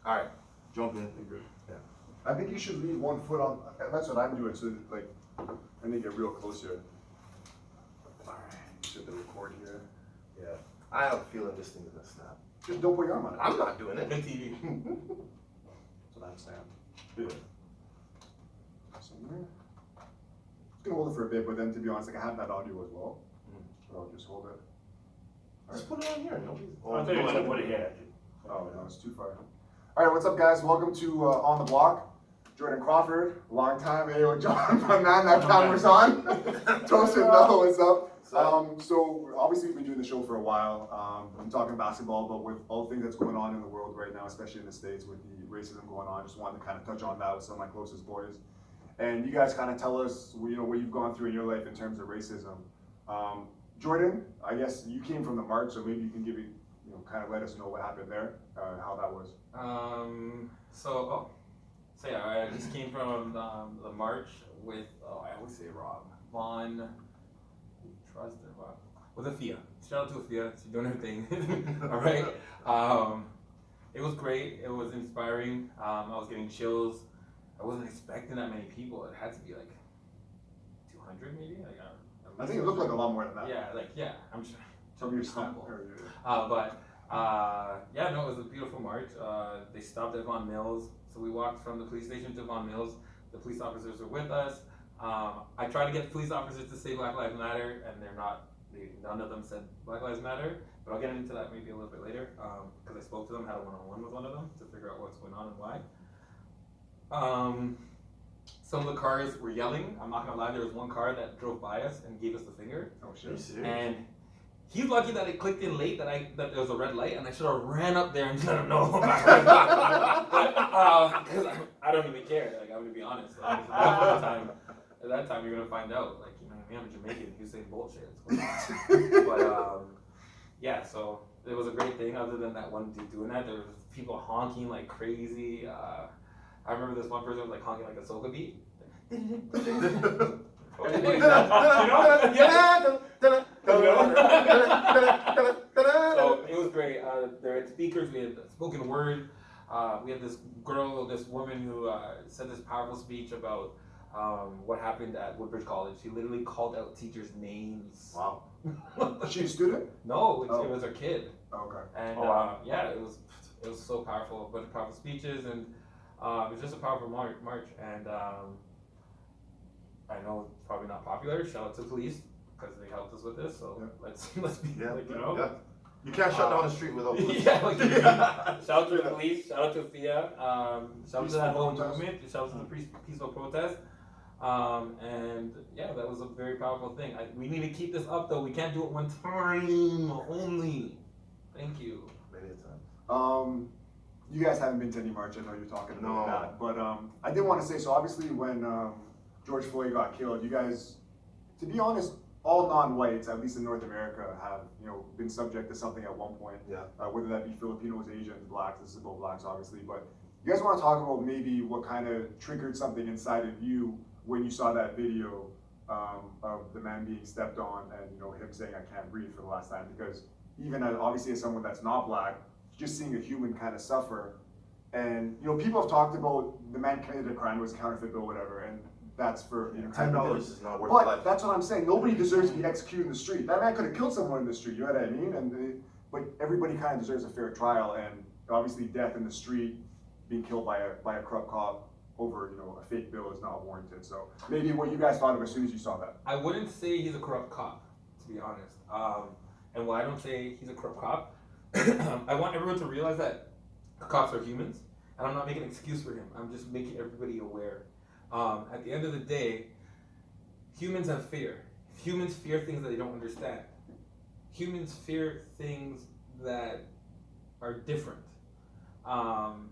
All right, jump in. You're good. Yeah. I think you should leave one foot on. That's what I'm doing. So like, I need to get real close here. All right. Should the record here. Yeah. I have a feeling this thing is gonna snap. Just don't put your arm on it. I'm not doing it. Good TV. That's what I'm saying. Yeah. Somewhere. It's gonna hold it for a bit, but then to be honest, like I have that audio as well. So I'll just hold it. Just put it on here. Nobody's. I thought you were gonna put it here. Oh no, it's too far. All right, what's up, guys? Welcome to On the Block. Jordan Crawford, long time. Hey, yo, John, my man, that camera's on. Toasted Mello, what's up? So obviously we've been doing the show for a while. I'm talking basketball, but with all the things that's going on in the world right now, especially in the States with the racism going on, I just wanted to kind of touch on that with some of my closest boys. And you guys kind of tell us, what you've gone through in your life in terms of racism. Jordan, I guess you came from the march, so maybe you can give kind of let us know what happened there, how that was. So yeah, I just came from the march with, I always say Rob, Vaughn, trust her, Rob, with Afia. Shout out to Afia, she's doing her thing. All right. It was great. It was inspiring. I was getting chills. I wasn't expecting that many people. It had to be like 200 maybe. Like, I think it looked like a lot more than that. Yeah, I'm sure. Some of your stuff. No, it was a beautiful march. They stopped at Vaughan Mills, so we walked from the police station to Vaughan Mills. The police officers were with us. I tried to get the police officers to say Black Lives Matter, and they're not. None of them said Black Lives Matter. But I'll get into that maybe a little bit later, because I spoke to them, had a one-on-one with one of them to figure out what's going on and why. Some of the cars were yelling. I'm not gonna lie, there was one car that drove by us and gave us the finger. Oh shit. And he's lucky that it clicked in late that there was a red light, and I should have ran up there and let him know. Because I don't even care. Like, I'm gonna be honest. Like, at that time, you're gonna find out. Like, I'm Jamaican. You say bullshit. But yeah, so it was a great thing. Other than that one dude doing that, there was people honking like crazy. I remember this one person was like honking like a soca beat. So it was great. There had speakers, we had spoken word. We had this woman who said this powerful speech about what happened at Woodbridge College. She literally called out teachers' names. Wow. Was she a student? No, it was her kid. Oh, okay. And it was so powerful. A bunch of powerful speeches, and it was just a powerful march. And I know it's probably not popular. Shout out to the police because they helped us with this. So let's be You can't shut down the street without police. Shout out to the police. Shout out to FIA. Shout out to that whole movement. Shout out to the peaceful protest. And yeah, that was a very powerful thing. We need to keep this up though. We can't do it one time only. Thank you. Many a time. You guys haven't been to any march. I know you're talking about that, but I did want to say. So obviously, when George Floyd got killed, you guys, to be honest, all non-whites, at least in North America, have been subject to something at one point. Yeah. Whether that be Filipinos, Asians, blacks. This is about blacks, obviously. But you guys want to talk about maybe what kind of triggered something inside of you when you saw that video of the man being stepped on and him saying "I can't breathe" for the last time? Because even obviously as someone that's not black, just seeing a human kind of suffer, and people have talked about the man committed a crime, it was a counterfeit bill, whatever, and that's for $10 is not worth but life. that's what I'm saying. Nobody deserves to be executed in the street. That man could have killed someone in the street. You know what I mean? But everybody kind of deserves a fair trial, and obviously death in the street, being killed by a corrupt cop over a fake bill is not warranted. So maybe what you guys thought of as soon as you saw that. I wouldn't say he's a corrupt cop, to be honest. And why I don't say he's a corrupt cop, I want everyone to realize that cops are humans, and I'm not making an excuse for him. I'm just making everybody aware. At the end of the day, humans have fear. Humans fear things that they don't understand. Humans fear things that are different. And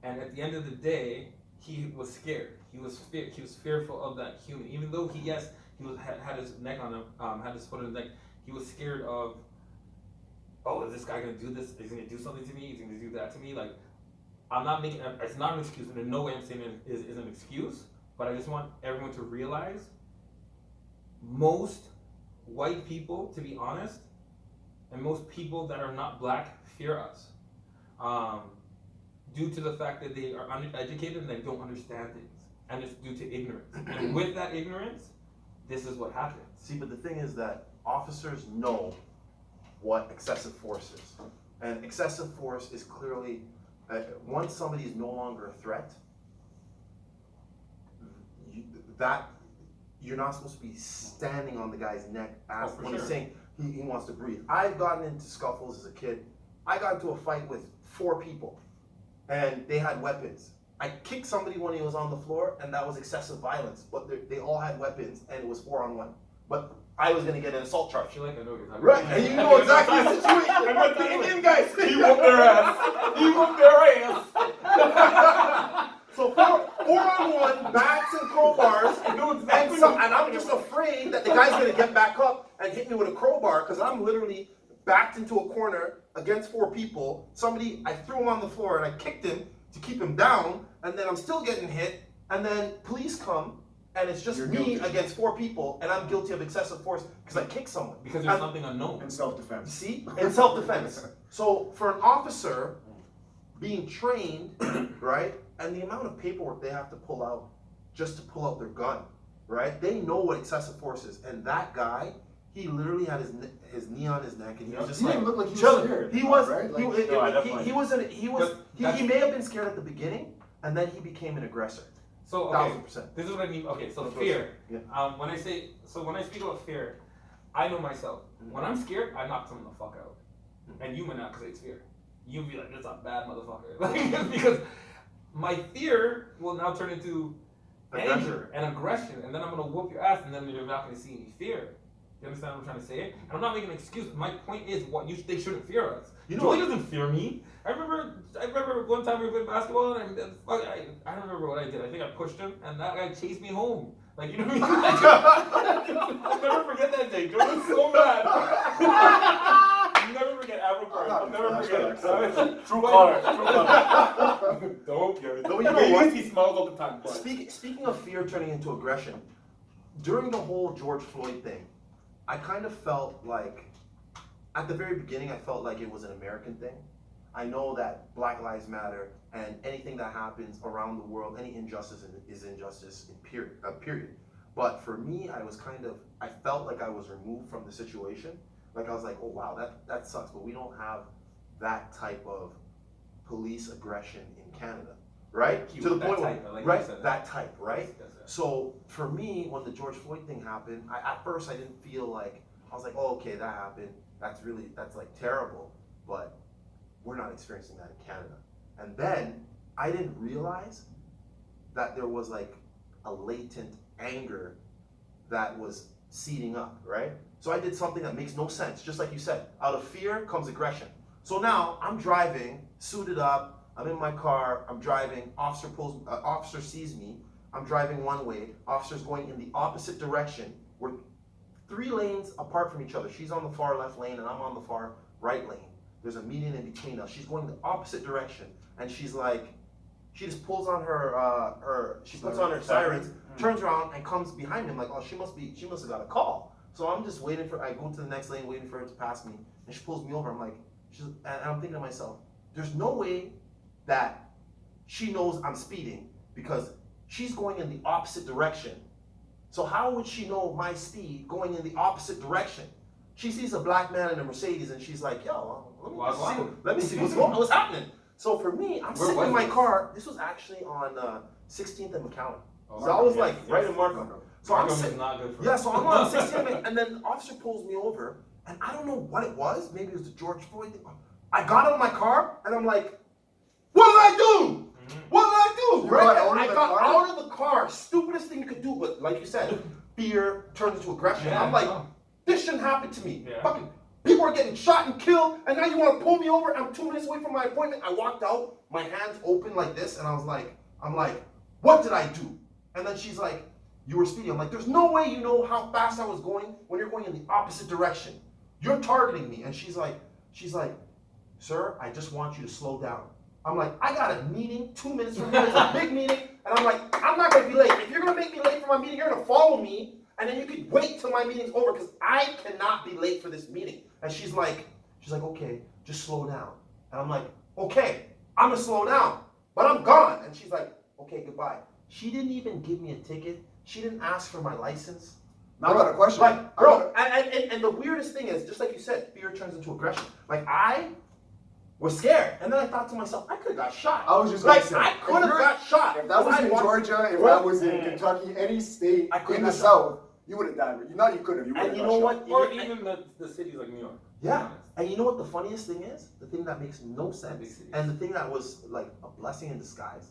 at the end of the day, he was scared. He was fearful of that human. Even though he had his neck on him, had his foot on his neck, he was scared of, oh, is this guy gonna do this? Is he gonna do something to me? Is he gonna do that to me? Like, I'm not making it's not an excuse, and in no way I'm saying it is an excuse, but I just want everyone to realize most white people, to be honest, and most people that are not black fear us. due to the fact that they are uneducated and they don't understand things, and it's due to ignorance. And with that ignorance, this is what happens. See, but the thing is that officers know what excessive force is. And excessive force is clearly, once somebody is no longer a threat, you're not supposed to be standing on the guy's neck as when he's saying he wants to breathe. I've gotten into scuffles as a kid. I got into a fight with 4 people, and they had weapons. I kicked somebody when he was on the floor, and that was excessive violence. But they all had weapons, and it was 4-on-1. But I was gonna get an assault charge. I feel like I know what you're talking Right, about. and you know exactly the situation. I know The Indian guys. He whooped their ass. He whooped their ass. So 4-on-1, bats and crowbars, and I'm just afraid that the guy's gonna get back up and hit me with a crowbar because I'm literally backed into a corner against 4 people. I threw him on the floor and I kicked him to keep him down, and then I'm still getting hit, and then police come, and it's just me against 4 people, and I'm guilty of excessive force because I kicked someone. Because there's something unknown. In self-defense. See? In self-defense. So for an officer being trained, right, and the amount of paperwork they have to pull out just to pull out their gun, right? They know what excessive force is. And that guy, he literally had his knee on his neck, and he was just He like, didn't look like he was chilling. scared. He was, right? he, Like, he may have been scared at the beginning, and then he became an aggressor. So okay, 1000%. this is what I mean. Okay, so Of course. fear. Yeah. When I speak about fear, I know myself. When I'm scared, I knock someone the fuck out, and you might not because it's fear. You'd be like, "That's a bad motherfucker," like, because my fear will now turn into anger and aggression, and then I'm gonna whoop your ass, and then you're not gonna see any fear. You understand what I'm trying to say? And I'm not making an excuse. My point is, they shouldn't fear us. You know Joey what? doesn't fear me. I remember one time we were playing basketball, and I don't remember what I did. I think I pushed him, and that guy chased me home. Like, you know what I mean? I'll never forget that day. Joey was so mad. I'll never forget Africa. I'll never forget. True color. Don't get it. No, you know what? He smiles all the time. But. Speaking of fear turning into aggression, during the whole George Floyd thing, I kind of felt like, at the very beginning, I felt like it was an American thing. I know that Black Lives Matter, and anything that happens around the world, any injustice is injustice, period. But for me, I felt like I was removed from the situation. Like, I was like, oh wow, that sucks, but we don't have that type of police aggression in Canada, right? To the point where, right, that type, right? So for me, when the George Floyd thing happened, at first I didn't feel like, I was like, oh, okay, that happened. That's like terrible, but we're not experiencing that in Canada. And then I didn't realize that there was like a latent anger that was seeding up, right? So I did something that makes no sense, just like you said. Out of fear comes aggression. So now I'm driving, suited up, I'm in my car, I'm driving, officer sees me, I'm driving one way, officer's going in the opposite direction. We're 3 lanes apart from each other. She's on the far left lane and I'm on the far right lane. There's a median in between us. She's going the opposite direction, and she's like, she just pulls on she puts on her sirens, turns around and comes behind me. I'm like, oh, she must have got a call. So I'm just waiting I go to the next lane, waiting for her to pass me, and she pulls me over. I'm like, and I'm thinking to myself, there's no way that she knows I'm speeding because she's going in the opposite direction. So how would she know my speed going in the opposite direction? She sees a black man in a Mercedes and she's like, yo, let me see what's happening. So for me, I'm sitting in my car. This was actually on 16th and McCowan. So I was like right in Markham. So I'm sitting, so I'm on 16th, and then the officer pulls me over, and I don't know what it was. Maybe it was the George Floyd thing. I got out of my car and I'm like, what did I do? What did I do? Right? I got out of the car. Stupidest thing you could do, but like you said, fear turns into aggression. Yeah, I'm like, this shouldn't happen to me. Yeah. Fucking people are getting shot and killed, and now you want to pull me over? I'm 2 minutes away from my appointment. I walked out, my hands open like this, and I'm like, what did I do? And then she's like, you were speeding. I'm like, there's no way you know how fast I was going when you're going in the opposite direction. You're targeting me. And she's like, sir, I just want you to slow down. I'm like, I got a meeting 2 minutes from here. It's a big meeting. And I'm like, I'm not going to be late. If you're going to make me late for my meeting, you're going to follow me. And then you could wait till my meeting's over because I cannot be late for this meeting. And she's like, okay, just slow down. And I'm like, okay. I'm gonna slow down, but I'm gone. And she's like, okay, goodbye. She didn't even give me a ticket. She didn't ask for my license. Now I got a question. Like, bro, and the weirdest thing is, just like you said, fear turns into aggression. Like, I was scared, and then I thought to myself, I could have got shot. I was just like, gonna say, I could have got shot. If that was in Georgia, if that was in Kentucky, any state in the South, you would have died. You know you could have. You would have. And you know what? Or even the cities like New York. Yeah. And you know what the funniest thing is? The thing that makes no sense, Big cities. and the thing that was like a blessing in disguise,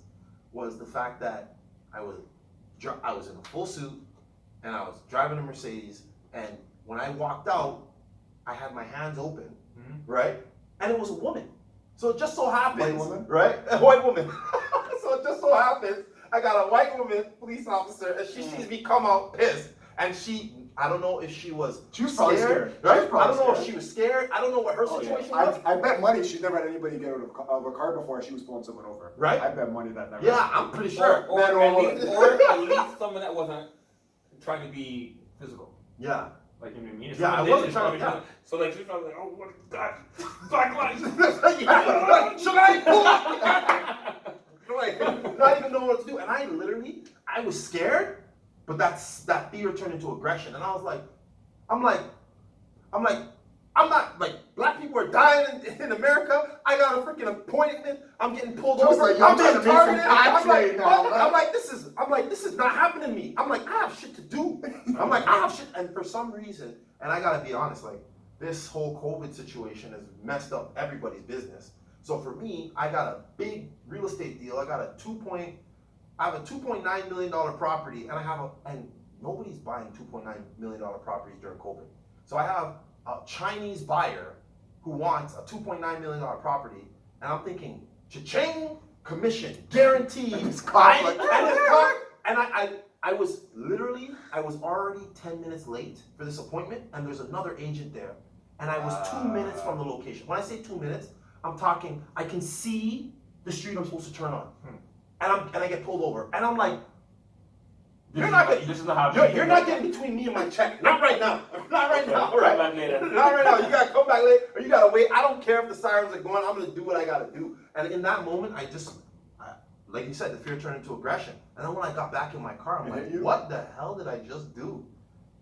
was the fact that I was in a full suit, and I was driving a Mercedes, and when I walked out, I had my hands open, right? And it was a woman. So it just so happens, White woman? right? A white woman. So it just so happens, I got a white woman police officer, and she sees me come out pissed, and I don't know if she was probably scared. right? She was probably I don't know if scared. she was scared. I don't know what her situation was. I bet money she never had anybody get out of a car before she was pulling someone over. Right? I bet money that never. Yeah, I'm pretty sure. Or at least someone that wasn't trying to be physical. Yeah. Like, you know what I mean? If Yeah, I someone wasn't did, trying to- it's probably- So like, she's probably like, oh my god, black lives. Yeah. Should I pull up? Like, not even know what to do. And I was scared, but that fear turned into aggression. And I was like, I'm not like, black people are dying in America. I got a freaking appointment. I'm getting pulled Just over. like, yo, I'm being trying to make some targeted. cash right now, man. I'm like, this is not happening to me. I'm like, I have shit to do. I'm like, I have shit. And for some reason, and I gotta be honest, like, this whole COVID situation has messed up everybody's business. So for me, I got a big real estate deal. I have a $2.9 million property, and nobody's buying $2.9 million properties during COVID. So I have a Chinese buyer who wants a $2.9 million property, and I'm thinking, cha-ching, commission, guaranteed. And it's conflict. I was already 10 minutes late for this appointment, and there's another agent there, and I was 2 minutes from the location. When I say 2 minutes, I'm talking, I can see the street I'm supposed to turn on, and I get pulled over, and I'm like, you're not getting between me and my check. Not right now. Not right now, right? Come back later. Not right now. You gotta come back later, or you gotta wait. I don't care if the sirens are going. I'm gonna do what I gotta do. And in that moment, like you said, the fear turned into aggression. And then when I got back in my car, I'm like, what the hell did I just do?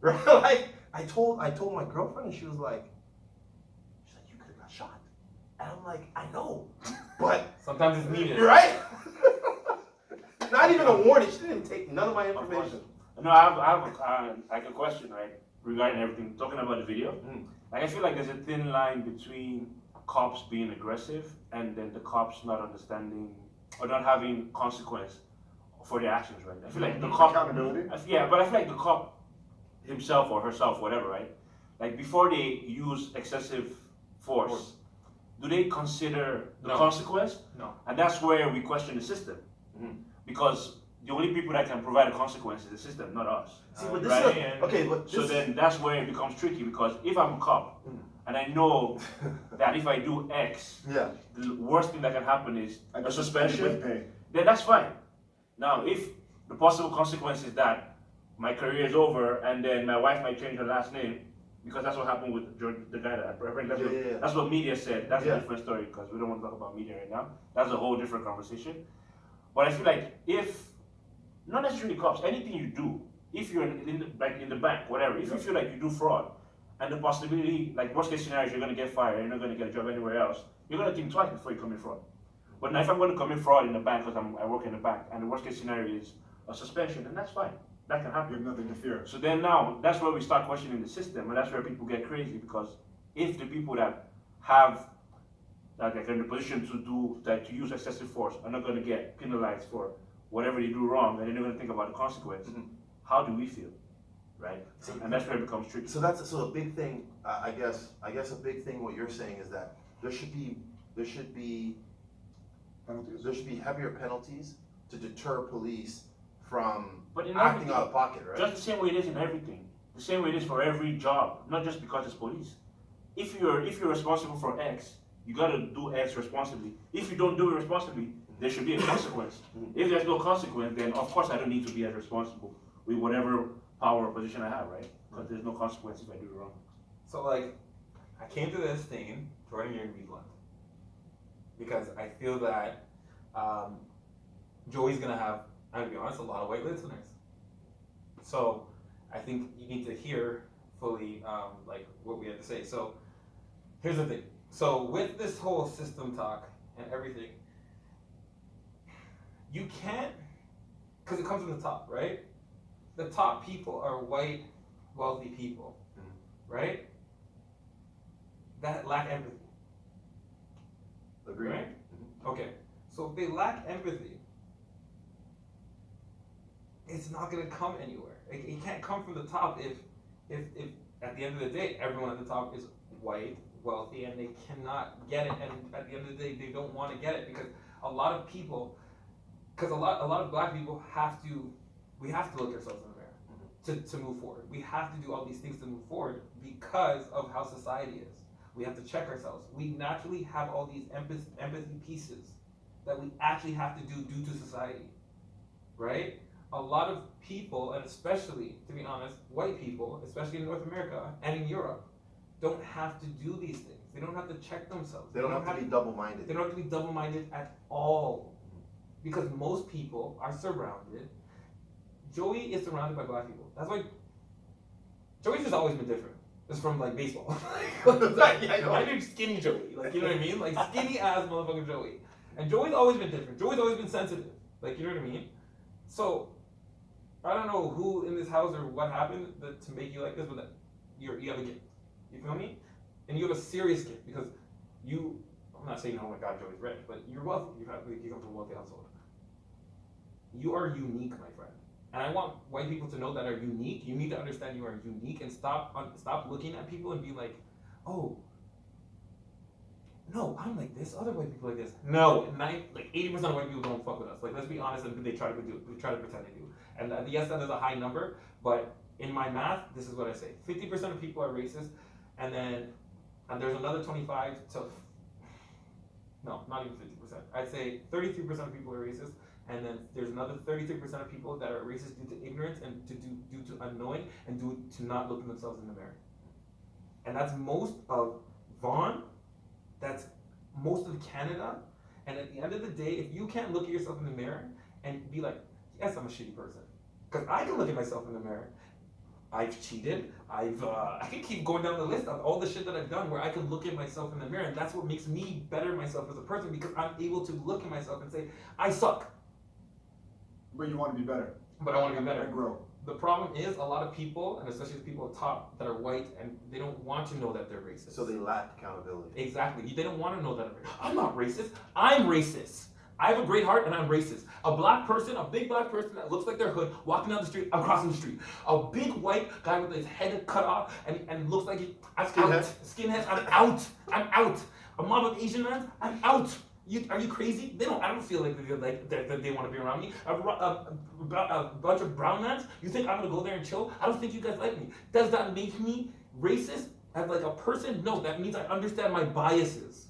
Right? Like, I told my girlfriend, and she was like, you could have got shot. And I'm like, I know, but Sometimes it's needed. right? Not even a warning. She didn't take none of my information. No, I have like a question, right, regarding everything. Talking about the video, like I feel like there's a thin line between cops being aggressive and then the cops not understanding or not having consequence for their actions, right? I feel like the cop Accountability. Yeah, but I feel like the cop himself or herself, whatever, right? Like before they use excessive force, do they consider the No. consequence? No. And that's where we question the system. Because the only people that can provide a consequence is the system, not us. See, but this Right. is okay. But So this then that's where it becomes tricky because if I'm a cop and I know that if I do X, yeah. the worst thing that can happen is And a with suspension, pay. then that's fine. Now, if the possible consequence is that my career is over and then my wife might change her last name, because that's what happened with the guy that that's what media said. That's a different story because we don't want to talk about media right now. That's a whole different conversation. But I feel like if, not necessarily cops, anything you do, if you're in the bank, whatever, if you feel like you do fraud, and the possibility, like worst case scenario is you're going to get fired, you're not going to get a job anywhere else, you're going to think twice before you commit fraud. But now if I'm going to commit fraud in the bank because I work in the bank, and the worst case scenario is a suspension, then that's fine. That can happen. You have nothing to fear. So then now, that's where we start questioning the system, and that's where people get crazy, because if the people that have, like are in the position to use excessive force are not going to get penalized for whatever they do wrong, and they're not going to think about the consequence, how do we feel, right? And that's where it becomes tricky. So a big thing. I guess a big thing. What you're saying is that there should be heavier penalties to deter police from But in acting everything, out of pocket, right? just the same way it is in everything, the same way it is for every job, not just because it's police. If you're responsible for X, you got to do X responsibly. If you don't do it responsibly, there should be a consequence. If there's no consequence, then of course I don't need to be as responsible with whatever power or position I have, right? Because there's no consequence if I do it wrong. So like, I came to this thinking, Jordan, you're gonna be blunt. because I feel that Joey's gonna have, I'm gonna be honest, a lot of white listeners. So I think you need to hear fully like what we have to say. So here's the thing. So with this whole system talk and everything, you can't, because it comes from the top, right? The top people are white, wealthy people, right? That lack empathy. Agreed. Right? Okay. So if they lack empathy, it's not gonna come anywhere. It can't come from the top if at the end of the day everyone at the top is white, wealthy, and they cannot get it. And at the end of the day, they don't want to get it because a lot of people, because a lot of black people we have to look ourselves in the mirror to move forward. We have to do all these things to move forward because of how society is. We have to check ourselves. We naturally have all these empathy pieces that we actually have to do due to society, right? A lot of people, and especially, to be honest, white people, especially in North America and in Europe, don't have to do these things. They don't have to check themselves. They don't have to be double-minded. They don't have to be double-minded at all. Because most people are surrounded. Joey is surrounded by black people. That's why Joey's just always been different. It's from like baseball. Yeah, I know. I mean skinny Joey. Like, you know what I mean? Like skinny ass motherfucking Joey. And Joey's always been different. Joey's always been sensitive. Like, you know what I mean? So I don't know who in this house or what happened to make you like this, but you have a gift. You feel me? And you have a serious gift because I'm not saying, oh my God, Joey's rich, but you're wealthy. You come from a wealthy household. You are unique, my friend. And I want white people to know that are unique. You need to understand you are unique and stop looking at people and be like, oh, no, I'm like this. Other white people like this. No, 80% of white people don't fuck with us. Like, let's be honest, and they try to pretend they do. And yes, that is a high number, but in my math, this is what I say: 50% of people are racist, and there's another 25 to, no, not even 50%. I'd say 33% of people are racist, and then there's another 33% of people that are racist due to ignorance and due to unknowing and due to not looking themselves in the mirror. And that's most of Vaughan. That's most of Canada. And at the end of the day, if you can't look at yourself in the mirror and be like, yes, I'm a shitty person. Because I can look at myself in the mirror. I've cheated. I can keep going down the list of all the shit that I've done where I can look at myself in the mirror. And that's what makes me better myself as a person, because I'm able to look at myself and say, I suck. But you want to be better. But I want to be better. And grow. The problem is a lot of people, and especially the people at top that are white, and they don't want to know that they're racist. So they lack accountability. Exactly. They don't want to know that I'm not racist. I'm racist. I have a great heart and I'm racist. A black person, a big black person that looks like their hood, walking down the street, I'm crossing the street. A big white guy with his head cut off and looks like I'm out. Skinhead, I'm out. I'm out. A mob of Asian men, I'm out. Are you crazy? I don't feel like they want to be around me. A bunch of brown men, you think I'm gonna go there and chill? I don't think you guys like me. Does that make me racist as like a person? No, that means I understand my biases.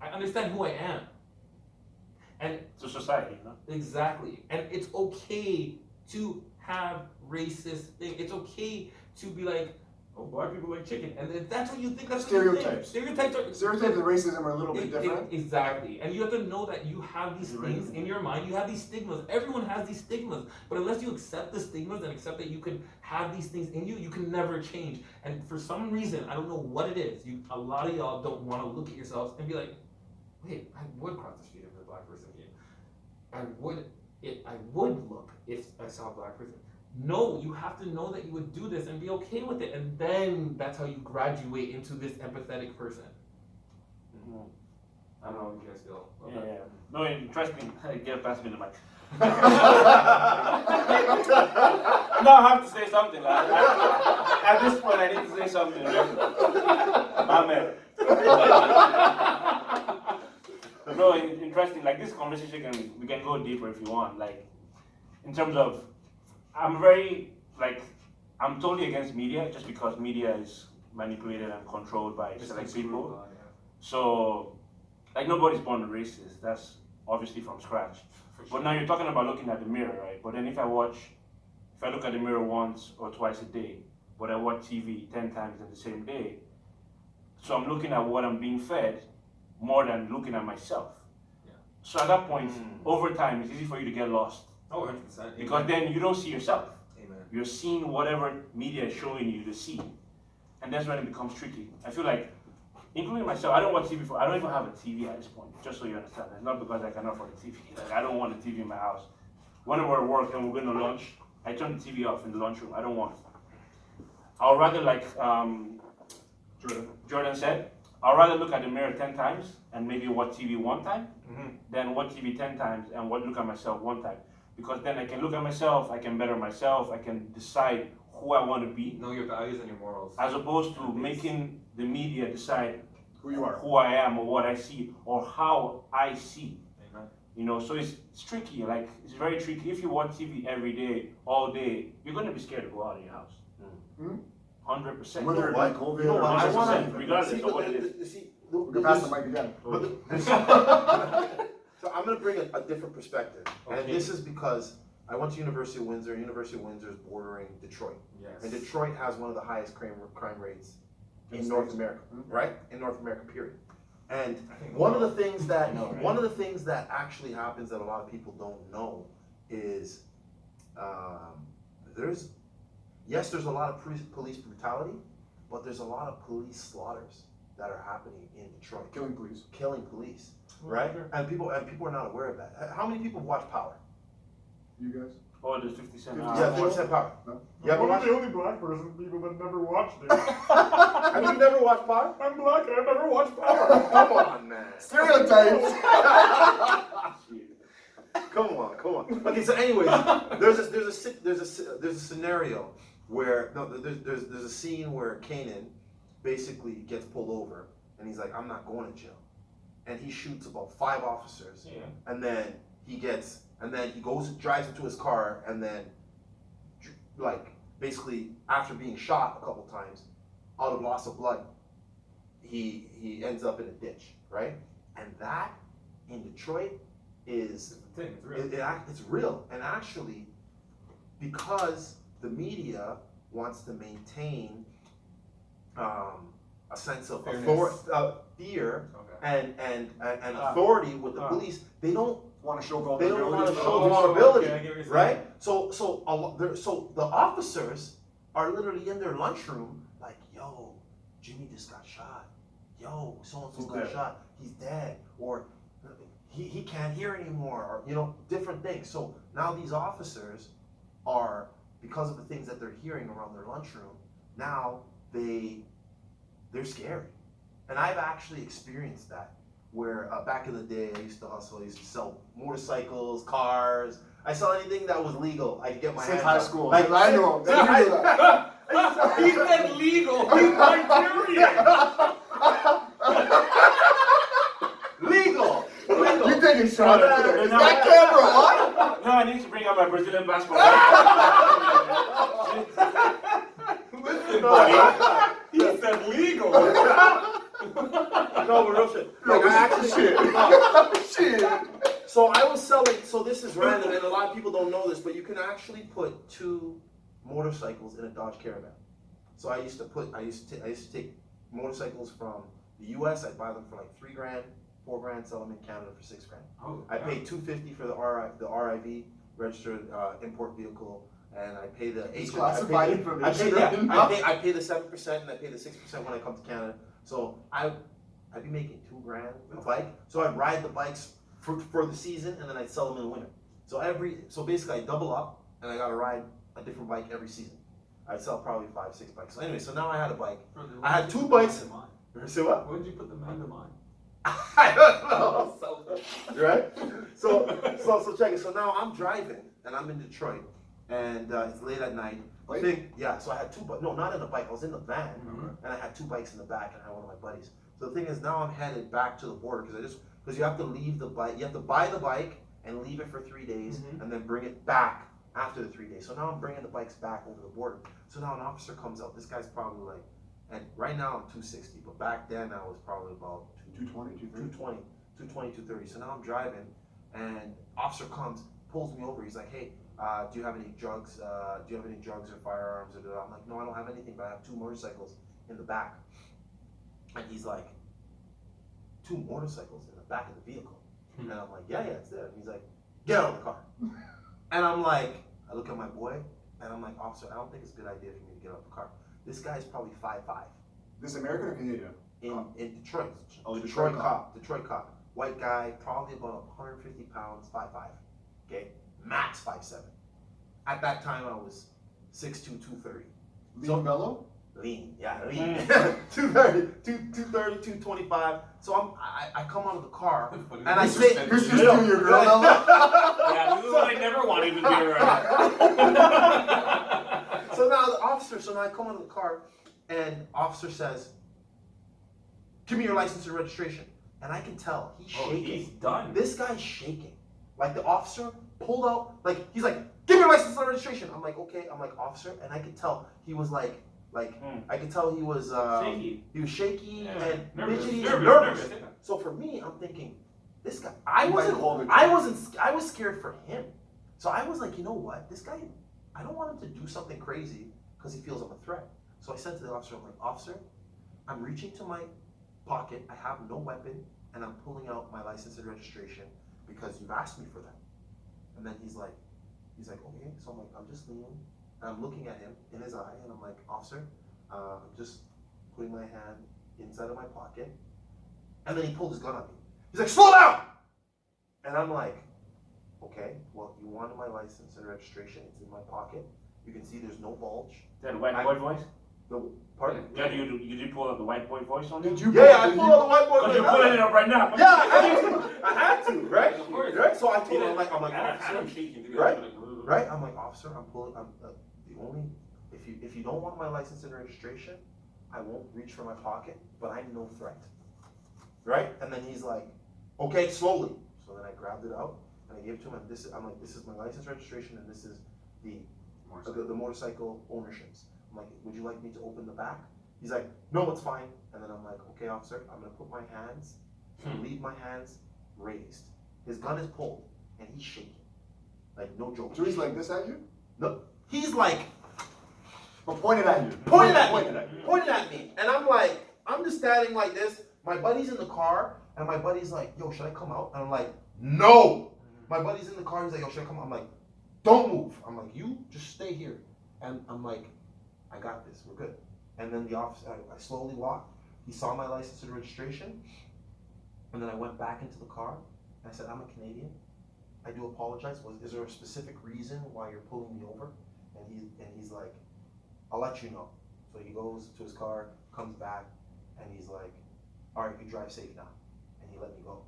I understand who I am. And to society, you know? Exactly. And it's okay to have racist things. It's okay to be like, oh, black people like chicken. And if that's what you think, that's Stereotypes. what you think. Stereotypes and racism are a little bit different. Exactly. And you have to know that you have these things in your mind. You have these stigmas. Everyone has these stigmas. But unless you accept the stigmas and accept that you can have these things in you, you can never change. And for some reason, I don't know what it is, a lot of y'all don't want to look at yourselves and be like, wait, I would cross the street if a black person came. I would look if I saw a black person. No, you have to know that you would do this and be okay with it, and then that's how you graduate into this empathetic person. I don't know how you guys feel. Yeah. No, interesting. Get past me the mic. No, I have to say something. At this point, I need to say something. Amen. No, interesting. Like, this conversation, we can go deeper if you want. Like, in terms of, I'm totally against media, just because media is manipulated and controlled by select people. So, like, nobody's born racist. That's obviously from scratch. But now you're talking about looking at the mirror, right? But then if I look at the mirror once or twice a day, but I watch TV 10 times in the same day, so I'm looking at what I'm being fed, more than looking at myself. Yeah. So at that point, Mm. over time, it's easy for you to get lost Oh, 100%. because then you don't see yourself. Amen. You're seeing whatever media is showing you to see, and that's when it becomes tricky. I feel like, including myself, I don't watch TV I don't even have a TV at this point. Just so you understand, it's not because I cannot afford a TV. Like, I don't want a TV in my house. When we're at work and we're going to lunch, I turn the TV off in the lunchroom. I don't want it. I'll rather like Jordan said, I'd rather look at the mirror 10 times and maybe watch TV one time than watch TV 10 times and look at myself one time. Because then I can look at myself, I can better myself, I can decide who I want to be, Know your values and your morals. as opposed to making the media decide Who you are. who I am or what I see or how I see. Amen. You know, so it's tricky. Like, it's very tricky. If you watch TV every day, all day, you're going to be scared to go out of your house. Mm. 100%. Whether it what? be COVID You know or what? I business wanna- decision. regardless See, of what but it is. We can pass the mic again. So I'm going to bring a different perspective, and Okay. this is because I went to University of Windsor. University of Windsor is bordering Detroit, Yes. and Detroit has one of the highest crime rates in In North States. America, Mhm. right? In North America, period. And I think one of the things that I know, right? one of the things that actually happens that a lot of people don't know is there's there's a lot of police brutality, but there's a lot of police slaughters that are happening in Detroit, Killing police. killing police, right? And people are not aware of that. How many people watch Power? You guys? Oh, the 50 Cent. Yeah, 50 Power. No. You ever I'm watched? the only black person people that never watched it. Have you never watched Power? I'm black and I've never watched Power. Come on, man. Stereotypes! Come on. Okay, so anyways, there's a scenario where there's a scene where Kanan basically gets pulled over and he's like, I'm not going to jail, and he shoots about 5 officers, Yeah. and then he drives into his car, and then like basically after being shot a couple times, out of loss of blood, he ends up in a ditch, right? And that in Detroit is Thing, it's real. it's real, and actually, because the media wants to maintain a sense of Fairness. fear Okay. and authority with the police, they don't Want to show they don't want to vulnerability. show Oh, vulnerability, okay, I get what you're saying. right? So the officers are literally in their lunchroom, like, yo, Jimmy just got shot. Yo, so and so's He's got dead. shot. He's dead, or he can't hear anymore, or different things. So now these officers are, because of the things that they're hearing around their lunchroom, now they're scary. And I've actually experienced that, where back in the day I used to hustle. I used to sell motorcycles, cars. I sell anything that was legal. I could get my Since hands high on. school. Like, I know. You knew that. He said legal. He's Nigerian. Legal. You taking shots today. Is No, that camera on? No, I need to bring out my Brazilian passport. Listen, buddy. He said legal. No, but real shit. No, Like, I actually Shit. So I was selling. So this is random, and a lot of people don't know this, but you can actually put 2 motorcycles in a Dodge Caravan. So I used to take motorcycles from the U.S. I'd buy them for like $3 grand, $4 grand, sell them in Canada for $6 grand. Oh, I paid $250 for the RIV, registered import vehicle, and I pay the It's agent. classified I information. I pay the 7% and I pay the 6% when I come to Canada. So I'd be making $2 grand a bike. So I'd ride the bikes for the season, and then I'd sell them in the winter. So basically I double up, and I gotta ride a different bike every season. I'd sell probably 5-6 bikes. So anyway, so now I had a bike. I had 2 bikes. Say what? When did you put the man to mine? I don't know. Right? So check it. So now I'm driving, and I'm in Detroit, and it's late at night. Bike? So I had 2 bikes. No, not in the bike. I was in the van, and I had 2 bikes in the back, and I had one of my buddies. So the thing is, now I'm headed back to the border because you have to leave the bike. You have to buy the bike and leave it for 3 days, and then bring it back after the 3 days. So now I'm bringing the bikes back over the border. So now an officer comes out. This guy's probably like, and right now I'm 260, but back then I was probably about 220, 230. 230. So now I'm driving, and officer comes, pulls me over. He's like, hey, do you have any drugs? Do you have any drugs or firearms? I'm like, no, I don't have anything, but I have 2 motorcycles in the back. And he's like, 2 motorcycles in the back of the vehicle. And I'm like, yeah, it's there. And he's like, get out of the car. And I'm like, I look at my boy, and I'm like, officer, I don't think it's a good idea for me to get out of the car. This guy's probably 5'5". This American or Canadian? In Detroit. Oh, Detroit cop. Detroit cop. White guy, probably about 150 pounds, 5'5". Okay? Max 5'7". At that time, I was 6'2", 230. Lean mellow? Lean, yeah, lean. 230, 225. So I come out of the car, and I say, This is your girl mellow? Yeah, this is what I never wanted to be around. So now the officer, so now I come out of the car, and officer says, give me your license and registration. And I can tell, he's shaking. He's done. This guy's shaking. Like the officer pulled out, like, he's like, give me your license and registration. I'm like, okay. I'm like, officer. And I could tell he was like, I could tell he was, Shaky. he was shaky Yeah. and Nervous. fidgety Nervous. and nervous. Nervous, yeah. So for me, I'm thinking, this guy, He might hold it. I was scared for him. So I was like, you know what, this guy, I don't want him to do something crazy because he feels I'm a threat. So I said to the officer, I'm like, officer, I'm reaching to my pocket, I have no weapon, and I'm pulling out my license and registration because you've asked me for that. And then he's like, okay. So I'm like, I'm just leaning, and I'm looking at him in his eye, and I'm like, officer, I'm just putting my hand inside of my pocket. And then he pulled his gun on me. He's like, slow down! And I'm like, okay, well, you wanted my license and registration. It's in my pocket. You can see there's no bulge. That white boy voice? Pardon? Yeah, you did pull out the white boy voice on Did it? you? Yeah, I pulled out the white boy. Because you're pulling it up right now. Yeah, I had to, right? Of course. Right? So I told him, I'm like, I'm officer, shaking. To be Right? honest with you. right? I'm like, officer, I'm the only, if you don't want my license and registration, I won't reach for my pocket, but I'm no threat. Right? And then he's like, okay, slowly. So then I grabbed it out and I gave it to him, and I'm like, this is my license registration, and this is the motorcycle ownerships. I'm like, would you like me to open the back? He's like, no, it's fine. And then I'm like, okay, officer, I'm gonna put my hands, leave my hands raised. His gun is pulled, and he's shaking. Like, no joke. So he's like this at you? No, he's like, But pointed at you. pointed at Pointed me, at you. pointed at me. And I'm like, I'm just standing like this. My buddy's in the car, and my buddy's like, yo, should I come out? And I'm like, no. My buddy's in the car, he's like, yo, should I come out? I'm like, don't move. I'm like, you just stay here. And I'm like, I got this, we're good. And then the officer, I slowly walked. He saw my license and registration. And then I went back into the car, and I said, I'm a Canadian. I do apologize. Is there a specific reason why you're pulling me over? And he's like, I'll let you know. So he goes to his car, comes back, and he's like, all right, you drive safe now. And he let me go.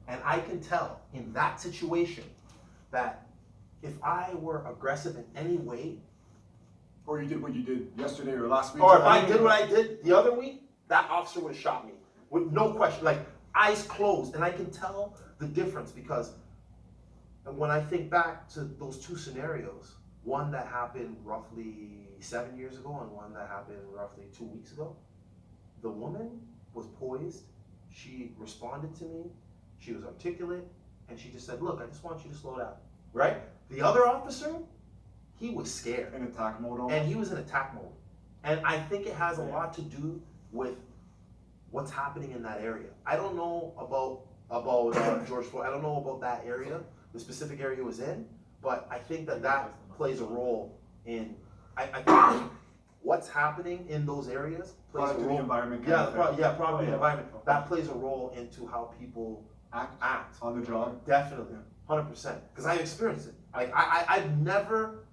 And I can tell in that situation that if I were aggressive in any way, Or you did what you did yesterday or last week. or if I did what I did the other week, that officer would have shot me with no question, like eyes closed. And I can tell the difference because when I think back to those 2 scenarios, one that happened roughly 7 years ago and one that happened roughly 2 weeks ago, the woman was poised, she responded to me, she was articulate, and she just said, look, I just want you to slow down, right? The other officer, he was scared. In attack mode almost. And he was in attack mode. And I think it has a lot to do with what's happening in that area. I don't know about George Floyd. I don't know about that area, the specific area he was in, but I think that plays a role in, I think what's happening in those areas plays Product a of the role. environment. Yeah, kind of thing. probably the Yeah. environment. That plays a role into how people act. On the job. Definitely, 100%. Because I've experienced it. Like I've never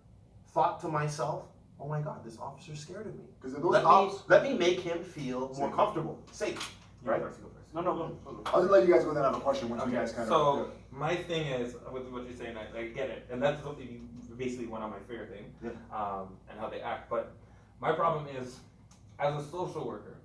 thought to myself, oh my God, this officer's scared of me. Because those cops. Let me make him feel more Safe. comfortable, safe. You Right. go first, you go first. No, go. I'll just let you guys go then I have a question once you Okay, guys kind so of. my thing is with what you're saying, I get it, and that's basically one of my favorite things, and how they act. But my problem is, as a social worker,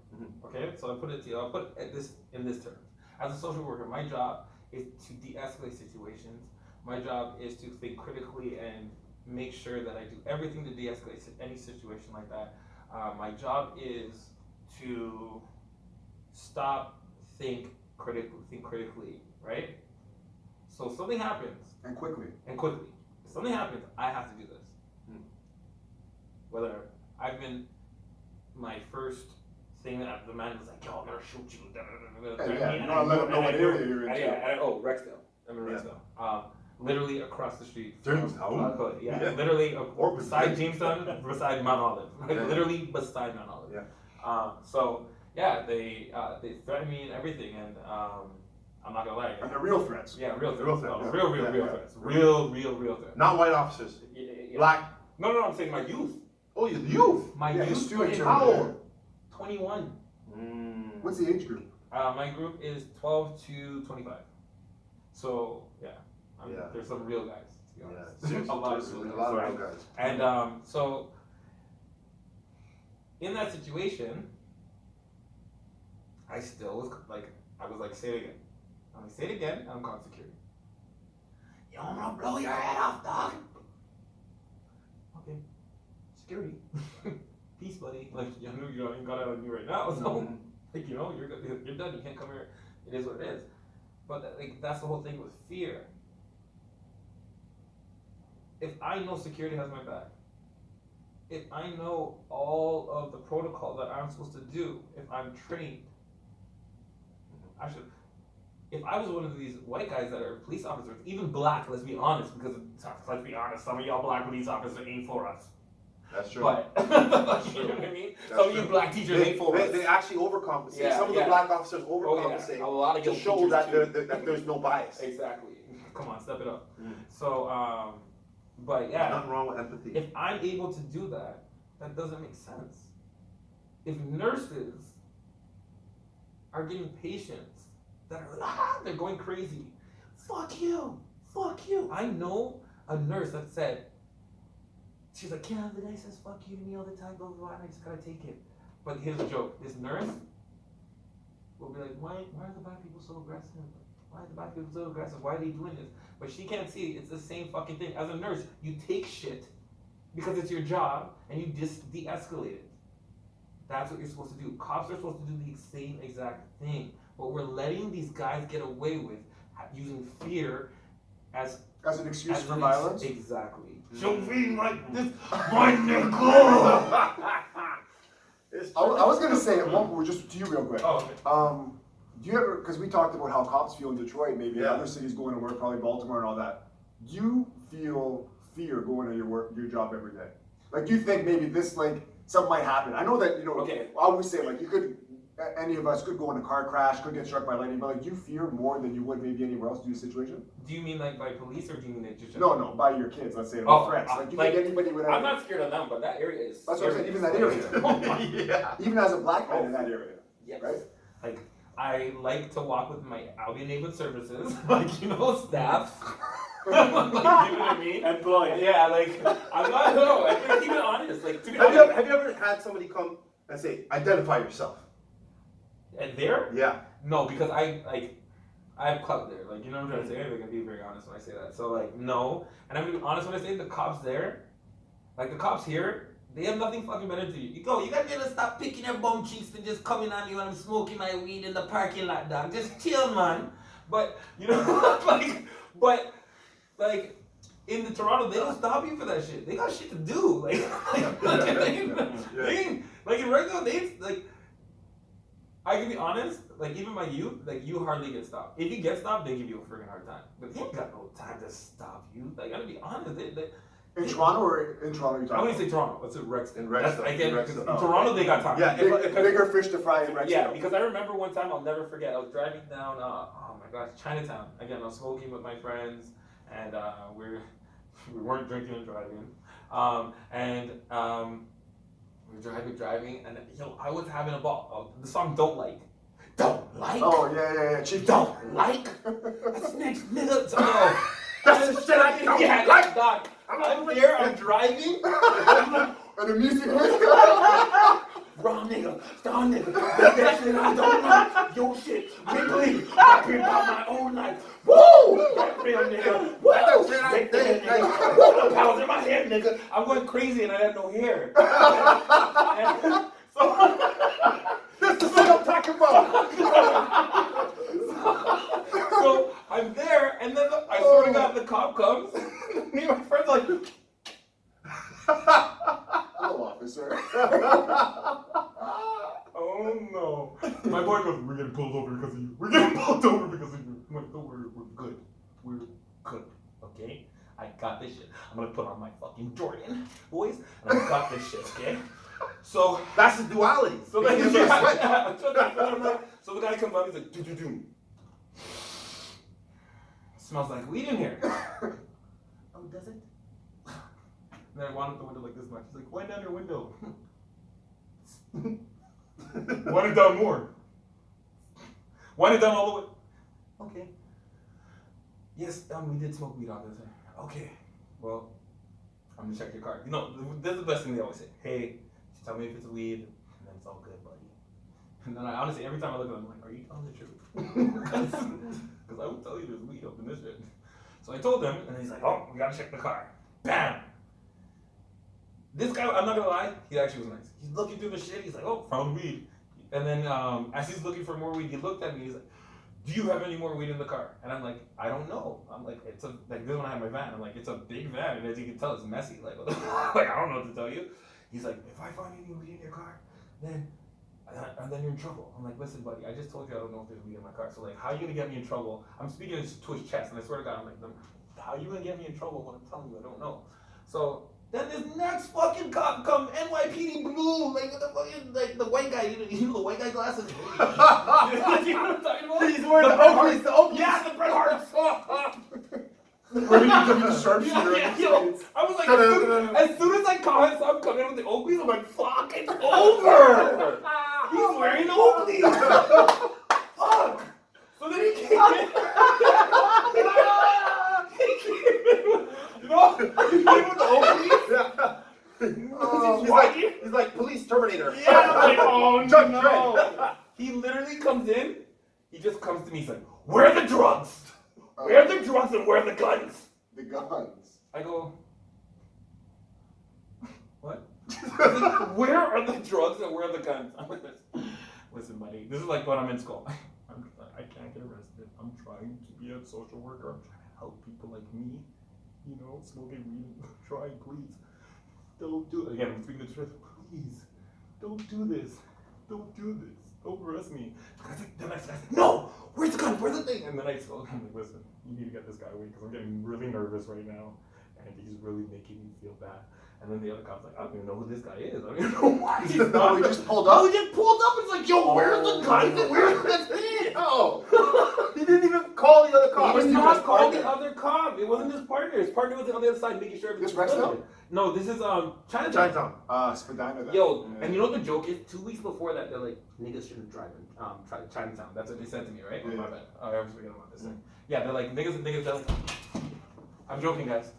okay. So I put it to you. I'll put it in this term. As a social worker, my job is to de-escalate situations. My job is to think critically and make sure that I do everything to de-escalate any situation like that. My job is to think critically, right? So if something happens, And quickly. and quickly, if something happens, I have to do this. Whether my first thing that the man was like, yo, I'm gonna shoot you. Da, da, da, da, Hey, da. yeah, And you I wanna let knew- them know and I what knew- area you're in, Yeah, oh, Rexdale. I'm in Yeah. Rexdale. Literally across the street. Jamestown? Hood, yeah, Yeah. literally Or beside Jamestown, beside Mount Olive. Like, Yeah. literally beside Mount Olive. Yeah. So yeah, they threatened me and everything, and I'm not gonna lie. And the real threats. Yeah, real threats. Real threats, No, yeah. real Yeah. threats. Real threats. Not white officers. Yeah. Black. No, I'm saying my youth. Oh, you're the youth. My Yeah, youth. his students are How there. old? 21. What's the age group? My group is 12 to 25. So yeah, Yeah. there's some real guys. To be Yeah, honest. seriously, a lot of seriously, real a guys. lot of real guys. And so in that situation, I still was like, say it again. I'm like, say it again, and I'm calling security. Yo, I'm gonna blow your head off, dog. Okay, security. Peace, buddy. Like, I knew you ain't got it on you right now, so like, you know, you're done. You can't come here. It is what it is. But like, that's the whole thing with fear. If I know security has my back, if I know all of the protocol that I'm supposed to do, if I'm trained, I should. If I was one of these white guys that are police officers, even black, let's be honest, because let's be honest, some of y'all black police officers ain't for us. That's true. But you know what I mean? That's Some of you true. black teachers ain't for us. They actually overcompensate. Yeah, Some of yeah. the black officers Oh overcompensate yeah, a lot of to your show teachers that, too. that there's no bias. Exactly. Come on, step it up. Mm. So, but yeah. Nothing wrong with empathy. If I'm able to do that, that doesn't make sense. If nurses are getting patients that are they're going crazy, fuck you. I know a nurse that said, she's like, yeah, the guy says fuck you to me all the time, blah, blah, blah, and I just gotta take it. But here's the joke, this nurse will be like, why are the black people so aggressive? Why are the black people so aggressive? Why are they doing this? But she can't see it's the same fucking thing. As a nurse, you take shit because it's your job and you just de-escalate it. That's what you're supposed to do. Cops are supposed to do the same exact thing. But we're letting these guys get away with using fear as As an excuse as for an violence? Exactly. She'll be like this, my nigga. I was gonna say, we're just to you real quick. Oh, okay. Do you ever, because we talked about how cops feel in Detroit, maybe in Yeah. other cities going to work, probably Baltimore and all that. Do you feel fear going to your job every day? Like, do you think maybe this, like, something might happen? I know that, you know, Okay. I always say, like, any of us could go in a car crash, could get struck by lightning, but like, do you fear more than you would maybe anywhere else due to the situation? Do you mean like by police or do you mean like just No, by your kids, let's say, Oh, friends. Like, do you like, think anybody would ever, I'm not scared of them, but that area is that's what I'm saying, even that scary. area. Yeah. Even as a black man in that area, Yes. right? Like, I like to walk with my alienated services, like, you know, staff. Like, you know what I mean? Employed. Yeah, like, I'm not, no, I think keep it honest. Like, to be Have you, honest. have you ever had somebody come and say, identify yourself? And there? Yeah. No, because I have clout there. Like, you know what I'm trying to say? Like, I'm being very honest when I say that. So, like, no. And I'm gonna be honest when I say the cops there, like, the cops here, they have nothing fucking better to do. You gotta be able to stop picking your bum cheeks and just coming on me when I'm smoking my weed in the parking lot, dog. Just chill, man. But, you know, like, in the Toronto, they don't stop you for that shit. They got shit to do. Like in regular, like, I can be honest, like, even my youth, like, you hardly get stopped. If you get stopped, they give you a freaking hard time. But they ain't got no time to stop you. Like, I gotta be honest. In Toronto or in Toronto you're I talking wouldn't say Toronto. Let's say Rexdale. In Rexdale. That's- Again, In because Rexdale. in Toronto, they got time. Yeah, Bigger fish to fry in Rexdale. Yeah, because I remember one time, I'll never forget, I was driving down, oh my gosh, Chinatown. Again, I was smoking with my friends, and we weren't drinking and driving. We were driving, and yo, I was having a ball. The song Don't Like. Don't Like? Oh, yeah. Chief. Don't Like? That's next nigga. So, oh. That's the shit I don't Yeah, like. dog. I'm there, I'm driving. And the music Wrong nigga, strong nigga, that shit I don't like, yo shit, Wrigley, rapping about my own life, woo, that real nigga, woo, That's the shit I big think, nigga, woo, pounds in my head, nigga, I'm going crazy and I have no hair. And That's the shit I'm talking about. so I'm there, and then I swear to God, the cop comes, me and my friends are like, Hello, officer. oh oh no. My boy goes, we're getting pulled over because of you. We're getting pulled over because of you. I'm like, don't worry, we're good. We're good. Okay? I got this shit. I'm gonna put on my fucking Jordan, boys, and I got this shit, okay? So That's the duality. so then so the guy comes out, he's like, do. Smells like weed in here. Oh, does it? And then I wound up the window like this much. He's like, wind down your window. Wind it down more. Wind it down all the way. Okay. Yes, we did smoke weed on this. Okay. Well, I'm gonna check your car. You know, this is the best thing they always say. Hey, just tell me if it's weed, and then it's all good, buddy. And then I honestly, every time I look at them, I'm like, are you telling the truth? Because I would tell you there's weed up in this shit. So I told him, and he's like, oh, we gotta check the car. Bam! This guy, I'm not gonna lie, he actually was nice. He's looking through the shit, he's like, oh, found weed. And then as he's looking for more weed, he looked at me, he's like, do you have any more weed in the car? And I'm like, I don't know. I'm like, it's a, like this when I have my van, I'm like, it's a big van, and as you can tell, it's messy. Like, like I don't know what to tell you. He's like, if I find any weed in your car, then you're in trouble. I'm like, listen, buddy, I just told you I don't know if there's weed in my car. So like, how are you gonna get me in trouble? I'm speaking to his chest, and I swear to God, I'm like, how are you gonna get me in trouble when I'm telling you I don't know? So then this next fucking cop come, NYPD blue, like the fucking, like the white guy, you know the white guy glasses. You know what I'm talking about? He's wearing the Oakleys, the Oakleys. Yeah, the Bret Hart's. Ready to give you the sharpshooter. Yeah, yo, I was like, as soon as I caught him, I'm coming with the Oakleys, I'm like, fuck, it's over. He's wearing Oakleys. Fuck. So then he came in. You know, he came with the Oakleys. He's like police Terminator. Yeah, I'm like, oh Judge no. He literally comes in, he just comes to me, he's like, where are the drugs? Where are the drugs and where are the guns? The guns. I go, what? Where are the drugs and where are the guns? I'm like, listen, buddy, this is like when I'm in school. I can't get arrested. I'm trying to be a social worker. I'm trying to help people like me, you know, smoking weed. Try, please. Don't do it. Again, I'm speaking the truth. Please, don't do this. Don't do this. Don't arrest me. The next guy's like, no! Where's the gun? Where's the thing? And then I told him, like, listen, you need to get this guy away because I'm getting really nervous right now. And he's really making me feel bad. And then the other cop's like, I don't even know who this guy is. I don't even know why he's not. He just pulled up? He just pulled up and it's like, yo, where's the gun? Where's the thing? No. He didn't even call the other cop. He was not calling the other cop. It wasn't his partner. His partner was on the other side making sure everything This was Rexdale? good. No, this is Chinatown. Chinatown. Spadina. then. Yo, Yeah. and you know what the joke is? 2 weeks before that, they're like, niggas shouldn't drive in Chinatown. That's what they said to me, right? Yeah. Oh, my bad. Oh, I always forget about this thing. Yeah, they're like, niggas, they're like, I'm joking, guys.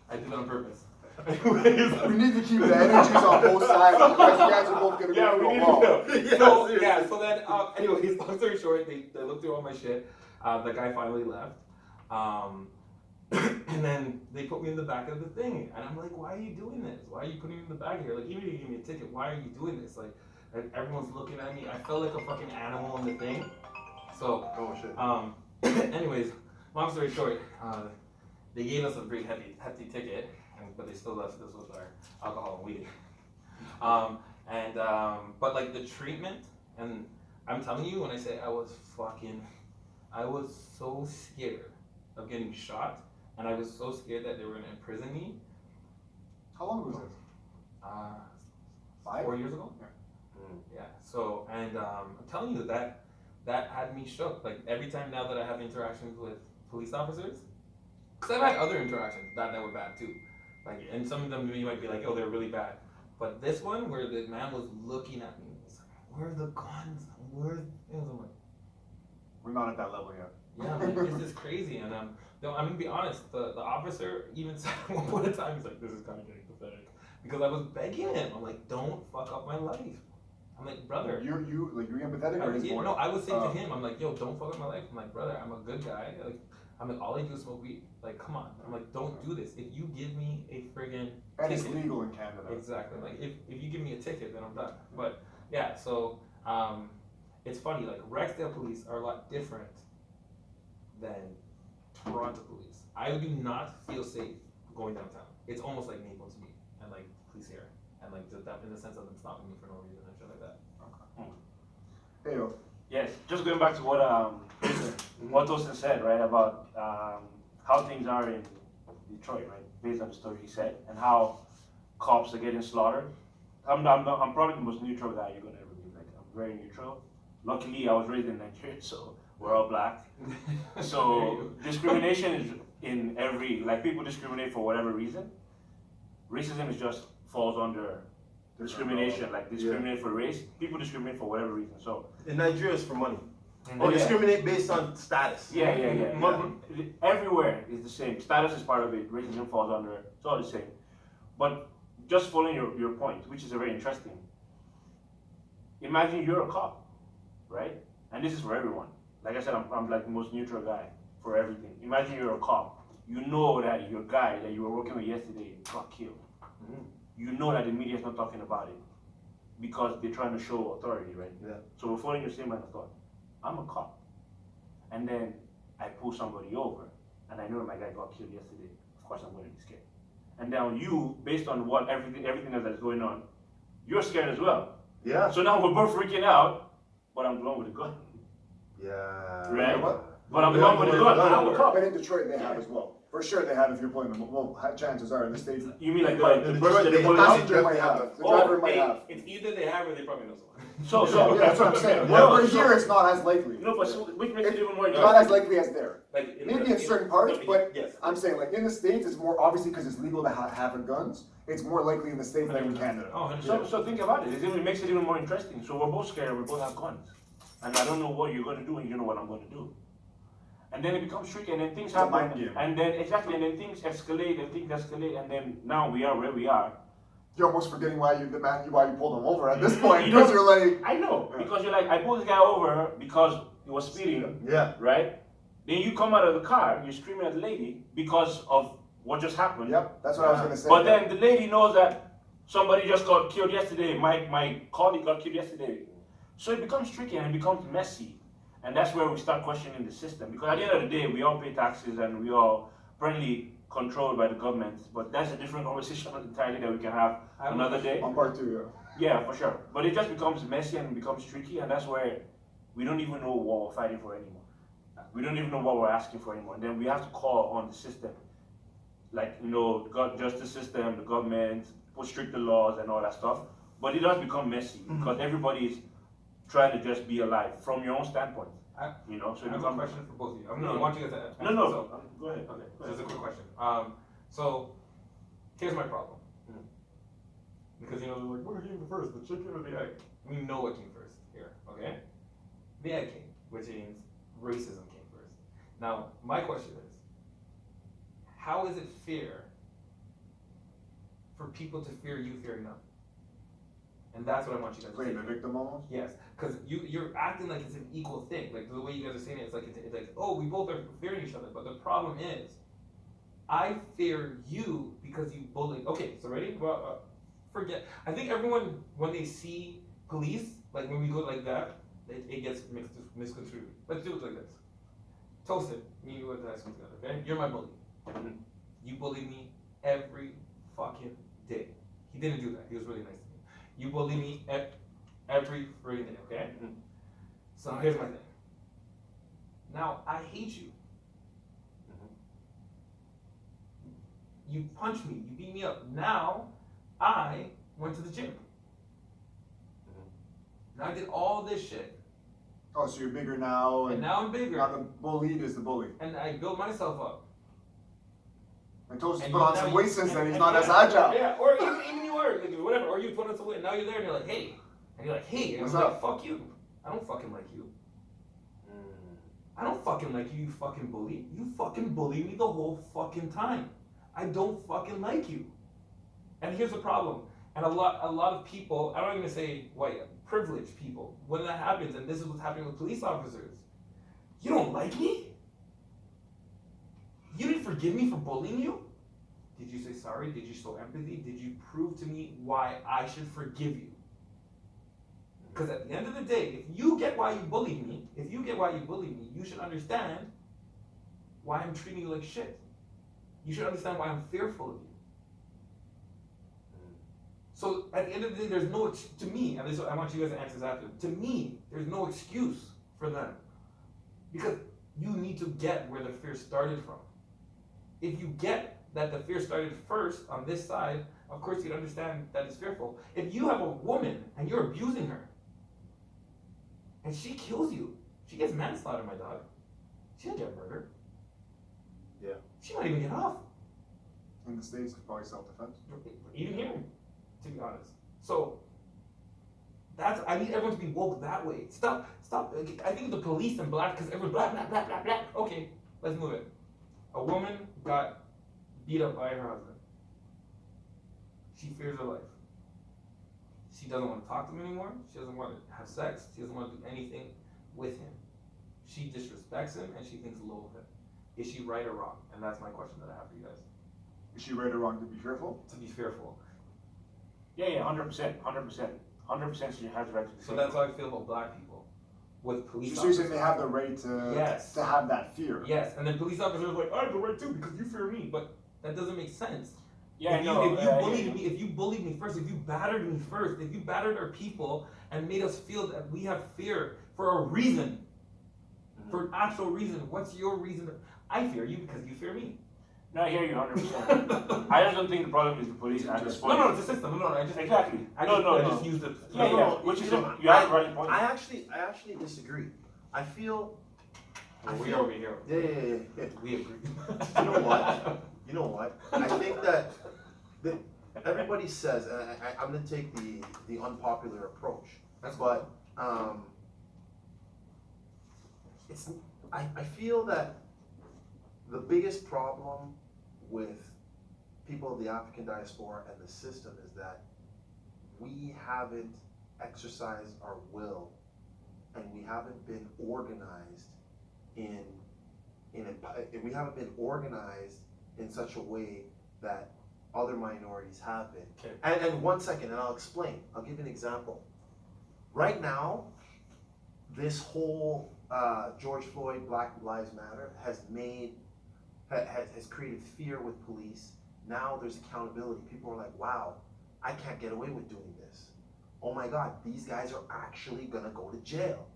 I did it on purpose. Anyways. We need to keep the energies on both sides because you guys are both gonna Yeah, go we through need a wall. to know. So then, anyways, long story short, they looked through all my shit. The guy finally left. And then they put me in the back of the thing. And I'm like, why are you doing this? Why are you putting me in the back here? Like, even if you give me a ticket, why are you doing this? Like everyone's looking at me. I felt like a fucking animal in the thing. So, Oh shit. anyways, long story short, they gave us a pretty hefty ticket, but they still left us with our alcohol and weed. But like the treatment, and I'm telling you, when I say I was so scared of getting shot, and I was so scared that they were gonna imprison me. How long was this? 5? 4 years ago. Yeah. So, and I'm telling you that had me shook. Like every time now that I have interactions with police officers, because I've had other interactions that were bad too. Like, and some of them you might be like, oh, they're really bad. But this one, where the man was looking at me, was like, where are the guns? Where's the things? I'm like, We're not at that level yet. yeah, like, this is crazy. And no, I'm gonna be honest. The officer even said at one point in time, he's like, this is kind of getting pathetic, because I was begging him. I'm like, don't fuck up my life. I'm like, brother. You're empathetic or his boy? No, I was saying to him, I'm like, yo, don't fuck up my life. I'm like, brother, I'm a good guy. Like, I'm like, all I do is smoke weed. Like, come on. I'm like, don't do this. If you give me a friggin' And it's ticket, legal in Canada. exactly. Like, if you give me a ticket, then I'm done. But yeah, so it's funny. Like, Rexdale police are a lot different than Toronto police. I do not feel safe going downtown. It's almost like Maple to me, and like police here, and like in the sense of them stopping me for no reason and shit like that. Hey, yo. Yes, just going back to what Tosin said, right, about how things are in Detroit, right, based on the story he said, and how cops are getting slaughtered. I'm probably the most neutral guy you're gonna ever meet. Like, I'm very neutral. Luckily, I was raised in Nigeria, so we're all black. So discrimination is in every, like, people discriminate for whatever reason. Racism is just falls under discrimination, like discriminate for race. People discriminate for whatever reason. So In Nigeria, it's for money. Oh, They yeah. discriminate based on status. yeah. Everywhere is the same. Status is part of it. Racism falls under. It's all the same. But just following your point, which is a very interesting. Imagine you're a cop, right? And this is for everyone. Like I said, I'm like the most neutral guy for everything. Imagine you're a cop. You know that your guy that you were working with yesterday got killed. Mhm. You know that the media is not talking about it because they're trying to show authority, right? Yeah. So we're following your same line of thought. I'm a cop, and then I pull somebody over, and I know that my guy got killed yesterday. Of course, I'm going to be scared. And now you, based on what everything else that's going on, you're scared as well. Yeah. So now we're both freaking out, but I'm the one with the gun. Yeah. Right. What? But I'm the one with the gun. I'm a cop. But in Detroit, they have as well. For sure, they have if you're pulling them. Well, chances are in the States, You mean like Yeah, the person that they they pull the out? passenger might have, the driver might have. It's either they have or they probably know someone. So Yeah, that's what I'm saying. No, But so- here, it's not as likely. No, but so, which makes it even more It's not as likely as there. Like Maybe in certain parts, but yes. I'm saying like in the States, it's more obviously because it's legal to have guns. It's more likely in the States than in Canada. Oh, 100%. So think about it. It makes it even more interesting. So we're both scared. We both have guns, and I don't know what you're going to do, and you know what I'm going to do. And then it becomes tricky, and then things It's a happen, mind game. and then exactly, and then things escalate, and then now we are where we are. You're almost forgetting why you pulled them over at this point You because know- you're like, I know, because you're like, I pulled this guy over because he was speeding, Yeah. right? Then you come out of the car, you're screaming at the lady because of what just happened. yep, that's what I was gonna say. But then the lady knows that somebody just got killed yesterday. My colleague got killed yesterday. So it becomes tricky and it becomes messy. And that's where we start questioning the system. Because at the end of the day, we all pay taxes and we all apparently controlled by the government. But that's a different conversation entirely that we can have another day. on part two, Yeah, for sure. But it just becomes messy and it becomes tricky. And that's where we don't even know what we're fighting for anymore. We don't even know what we're asking for anymore. And then we have to call on the system. Like, justice system, the government, put stricter laws and all that stuff. But it does become messy because everybody's trying to just be alive from your own standpoint. So I it have a becomes. question for both of you. I'm gonna want you guys to answer. No, So, go ahead. okay, just a quick question. So here's my problem. Because they're like, what came first, the chicken or the egg? We know what came first here, okay? The egg came, which means racism came first. Now, my question is, how is it fair for people to fear you fearing them? And that's what I want you guys to playing say. the victim almost. Yes, because you're acting like it's an equal thing. Like the way you guys are saying it, it's like, oh, we both are fearing each other. But the problem is, I fear you because you bullied. Okay, so ready? Well, forget. I think everyone, when they see police, like when we go like that, it gets misconstrued. Let's do it like this. Toasted, me and you went to high school together, okay? You're my bully. You bullied me every fucking day. He didn't do that. He was really nice to me. You bully me every freaking day, okay? So here's my thing. Now, I hate you. You punched me, you beat me up. Now, I went to the gym. Now I did all this shit. Oh, so you're bigger now, And and now I'm bigger. now the bullied is the bully. And I built myself up. And Toast And put on now some you- weight since then. He's and- not and as yeah, agile. Yeah, or even you are, like, whatever. Or you put on some weight, and now you're there, and you're like, hey. And you're like, hey. And What's I'm like, up? fuck you. I don't fucking like you. I don't fucking like you, you fucking bully. You fucking bully me the whole fucking time. I don't fucking like you. And here's the problem. And a lot of people, I'm not gonna say white, privileged people, when that happens, and this is what's happening with police officers, you don't like me? You didn't forgive me for bullying you? Did you say sorry? Did you show empathy? Did you prove to me why I should forgive you? Because at the end of the day, if you get why you bullied me, you should understand why I'm treating you like shit. You should understand why I'm fearful of you. So at the end of the day, there's no to me, and this I want you guys to answer this after. To me, there's no excuse for them, because you need to get where the fear started from. If you get that the fear started first on this side, of course you'd understand that it's fearful. If you have a woman and you're abusing her, and she kills you, she gets manslaughter, my dog. She didn't get murdered. Yeah. She might even get off. In the States, it's probably self-defense. Even here, to be honest. So that's I need everyone to be woke that way. Stop. I think the police and black, because everyone blah blah blah blah blah. Okay, let's move it. A woman got beat up by her husband. She fears her life. She doesn't want to talk to him anymore. She doesn't want to have sex. She doesn't want to do anything with him. She disrespects him and she thinks low of him. Is she right or wrong? And that's my question that I have for you guys. Is she right or wrong to be fearful? To be fearful. Yeah, 100%, 100% she has the right to be So that's how I feel about black people with police So you're saying officers. they have the right to Yes. to have that fear? Yes, and then police officers are like, I have the right too because you fear me, but that doesn't make sense. Yeah, if you bullied me first, if you battered me first, if you battered our people and made us feel that we have fear for a reason, for an actual reason, what's your reason? I fear you because you fear me. No, I hear you 100%. I just don't think the problem is the police at this point. No, it's a system. No, I just Exactly. I No, just used it. Yeah, No, yeah. no, Which is you know, you have a right point. I actually disagree. I feel. We over here. Yeah. We agree. You know what? You know what? I think that everybody says, and I'm going to take the unpopular approach. That's But it's I feel that the biggest problem with people of the African diaspora and the system is that we haven't exercised our will, and we haven't been organized we haven't been organized in such a way that other minorities have been. Okay. And 1 second, and I'll explain. I'll give you an example. Right now, this whole George Floyd, Black Lives Matter has created fear with police. Now there's accountability. People are like, wow, I can't get away with doing this. Oh my God, these guys are actually gonna go to jail.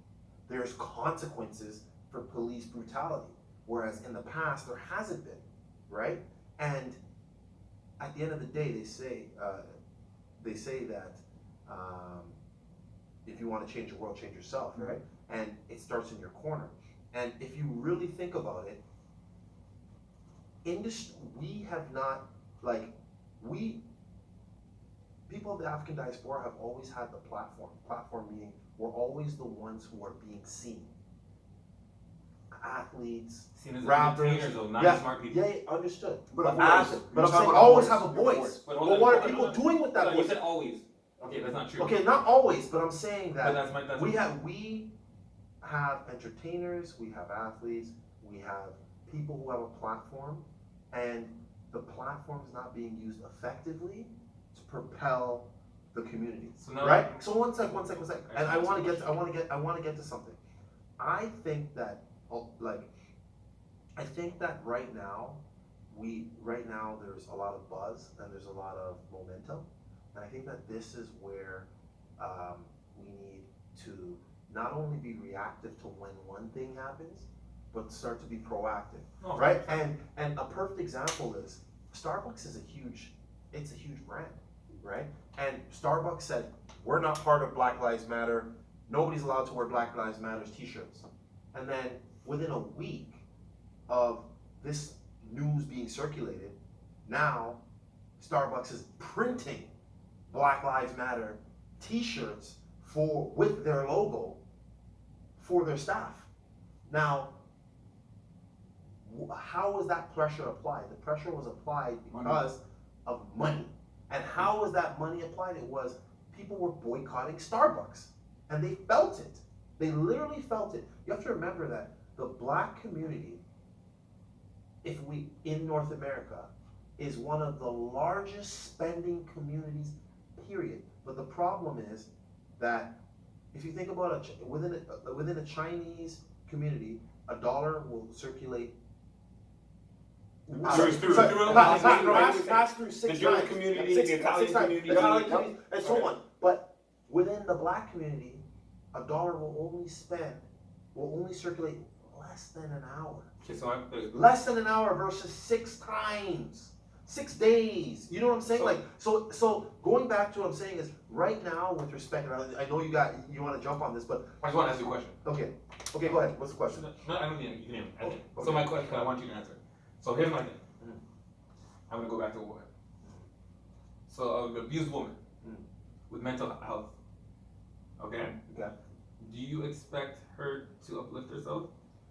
There's consequences for police brutality, whereas in the past there hasn't been, right? And at the end of the day, they say that if you want to change the world, change yourself, right? And it starts in your corner. And if you really think about it, we have not, people of the African diaspora have always had the platform. Platform meaning we're always the ones who are being seen. Athletes, Seen as rappers, entertainers, though, not yeah, smart people. yeah, understood. But But, a voice. but You're I'm saying talking always about have a voice. voice. But But what are people doing with that No, you voice? said always. Okay, that's not true. Okay, not always, but I'm saying But that that's we have entertainers, we have athletes, we have people who have a platform, and the platform is not being used effectively to propel the community. So now, Right? So one sec. And I want to get to something. I think that right now there's a lot of buzz and there's a lot of momentum, and I think that this is where we need to not only be reactive to when one thing happens, but start to be proactive, Oh, right? And a perfect example is Starbucks is a huge brand, right? And Starbucks said, we're not part of Black Lives Matter. Nobody's allowed to wear Black Lives Matter t-shirts. And then within a week of this news being circulated, now Starbucks is printing Black Lives Matter t-shirts with their logo for their staff. Now, how was that pressure applied? The pressure was applied because of money. And how was that money applied? It was people were boycotting Starbucks, and they felt it. They literally felt it. You have to remember that the black community, in North America, is one of the largest spending communities, period. But the problem is that if you think about within a Chinese community, $1 will circulate Pass through The 6 Jewish times. community, Six- the Italian six times. community, The Italian yep. community, and so on. But within the black community, $1 will only circulate less than an hour. Okay, so I'm. Less than an hour versus 6 times. 6 days. You know what I'm saying? So going back to what I'm saying is right now with respect, and I know you want to jump on this, but I just want to ask you a question. okay, go ahead. What's the question? No, I don't need you can answer. Okay. So my question, I want you to answer. So here's my thing. I'm gonna go back to a woman. So an abused woman with mental health. Okay. Okay. Do you expect her to uplift herself?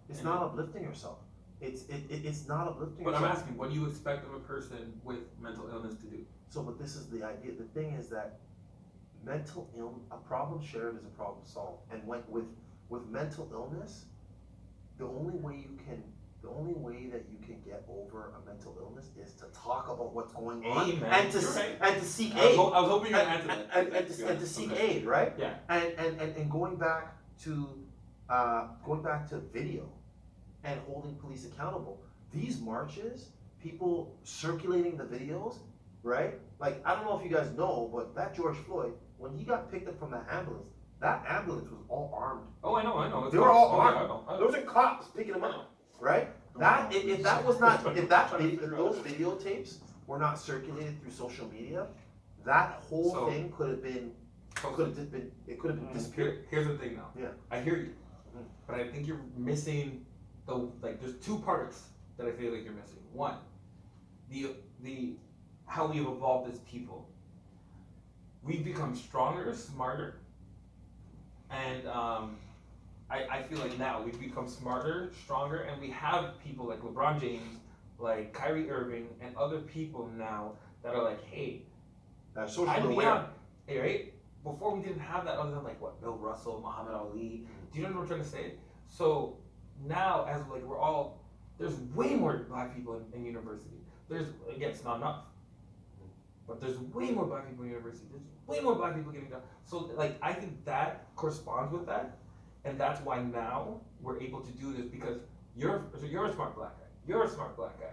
It's not uplifting yourself. It's not uplifting But I'm yourself. asking, what do you expect of a person with mental illness to do? So, but this is the idea. The thing is that mental illness, a problem shared is a problem solved. And with mental illness, the only way that you can get over a mental illness is to talk about what's going on Amen. and to You're right. and to seek I was, aid. I was hoping you were gonna answer that. And to seek Okay. aid, right? Yeah. And going back to video and holding police accountable. These marches, people circulating the videos, right? Like, I don't know if you guys know, but that George Floyd, when he got picked up from that ambulance was all armed. Oh, I know. It's They were all oh, yeah, armed. I know. There wasn't cops picking him up, right? That if that was not if those videotapes were not circulated through social media, that whole So- thing could have been disappeared. Here's the thing now. Yeah. I hear you, but I think you're missing there's 2 parts that I feel like you're missing. One, the how we've evolved as people. We've become stronger, smarter, and I feel like now we've become smarter, stronger, and we have people like LeBron James, like Kyrie Irving, and other people now that are like, hey, That's social I'm aware. beyond. Hey, right? Before we didn't have that other than like what, Bill Russell, Muhammad Ali. Do you know what I'm trying to say? So now as like there's way more black people in university. Again, it's not enough. But there's way more black people in university. There's way more black people getting done. So like I think that corresponds with that. And that's why now we're able to do this because you're a smart black guy. You're a smart black guy.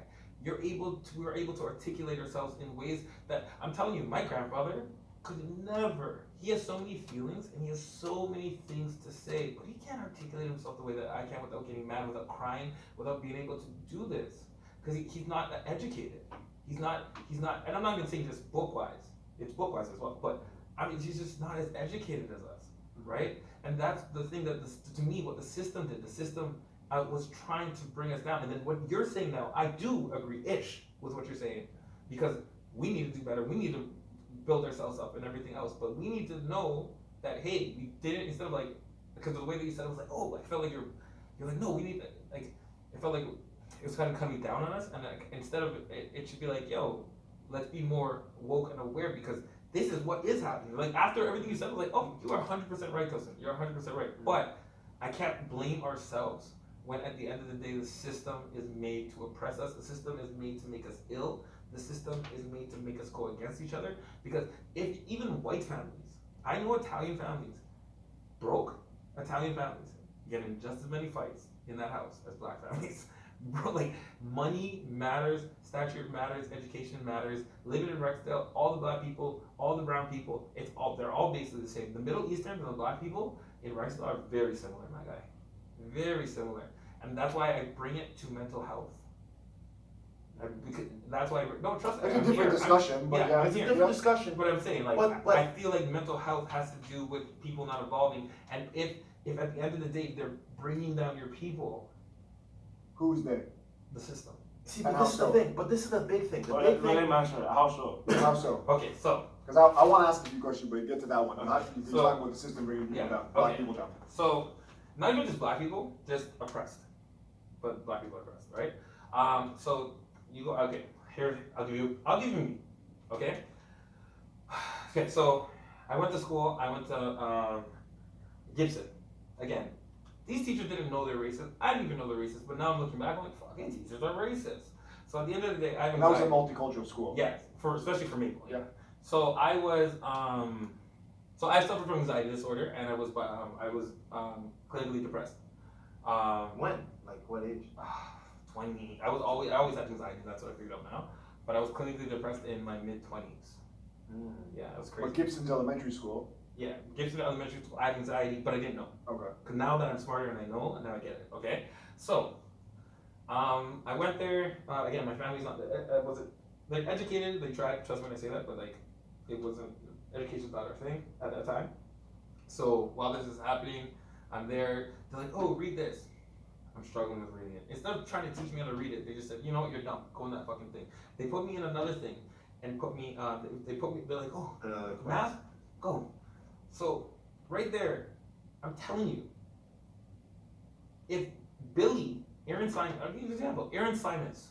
We're able to articulate ourselves in ways that I'm telling you, my grandfather could never. He has so many feelings and he has so many things to say, but he can't articulate himself the way that I can without getting mad, without crying, without being able to do this. Because he's not educated. He's not, and I'm not even saying just book-wise. It's book-wise as well, but I mean, he's just not as educated as us, right? And that's the thing that, to me, what the system did. The system was trying to bring us down. And then what you're saying now, I do agree-ish with what you're saying, because we need to do better. We need to build ourselves up and everything else, but we need to know that, hey, we didn't, instead of like, because the way that you said it was like, oh, I felt like you're like, no, we need, like, it felt like it was kind of coming down on us, and like, instead of, it should be like, yo, let's be more woke and aware, because this is what is happening. Like, after everything you said, I was like, oh, you are 100% right, Tosin. You're 100% right. But I can't blame ourselves when at the end of the day, the system is made to oppress us. The system is made to make us ill. The system is made to make us go against each other. Because if even white families, I know Italian families, broke Italian families, get in just as many fights in that house as black families. Bro, like, money matters, stature matters, education matters. Living in Rexdale, all the black people, all the brown people, they're all basically the same. The Middle Easterns and the black people in Rexdale are very similar, my guy. Very similar. And that's why I bring it to mental health. That's why no, trust me. It's a different discussion, but yeah, It's a different discussion. But I'm saying, like, But- I feel like mental health has to do with people not evolving. And if at the end of the day they're bringing down your people, Who's they? the system. See, but And this is the how so? thing. But this is the big thing. The Well, big let thing. him answer. How so? How so? Okay, so Because I want to ask a few questions, but get to that one. Not you're So- talking about the system bringing people Yeah, down, black okay. people down. So, not even just black people, just oppressed. But black people are oppressed, right? So you go, okay, here, I'll give you me, okay? Okay, so I went to school, I went to Gibson. Again, these teachers didn't know they're racist. I didn't even know they're racist, but now I'm looking back, I'm like, fucking teachers are racist. So at the end of the day, I have And that was a anxiety. multicultural school. Yes, especially for Maple. Yeah. So I was so I suffered from anxiety disorder, and I was clinically depressed. When? Like what age? 20. I always had anxiety. That's what I figured out now. But I was clinically depressed in my mid-20s. Yeah, it was crazy. But Gibson's elementary school. Yeah, Gibson Elementary School. I had anxiety, but I didn't know. Okay. Cause now that I'm smarter and I know, and now I get it. Okay, so I went there. Again, my family's not wasn't like educated. They tried. Trust me when I say that, but like it wasn't education's not our thing at that time. So while this is happening, I'm there. They're like, "Oh, read this." I'm struggling with reading it. Instead of trying to teach me how to read it, they just said, "You know what? You're dumb. Go in that fucking thing." They put me in another thing, and put me. They put me. They're like, "Oh, math, go." So right there, I'm telling you, if Billy, Aaron Simon, I'll give you an example. Aaron Simons,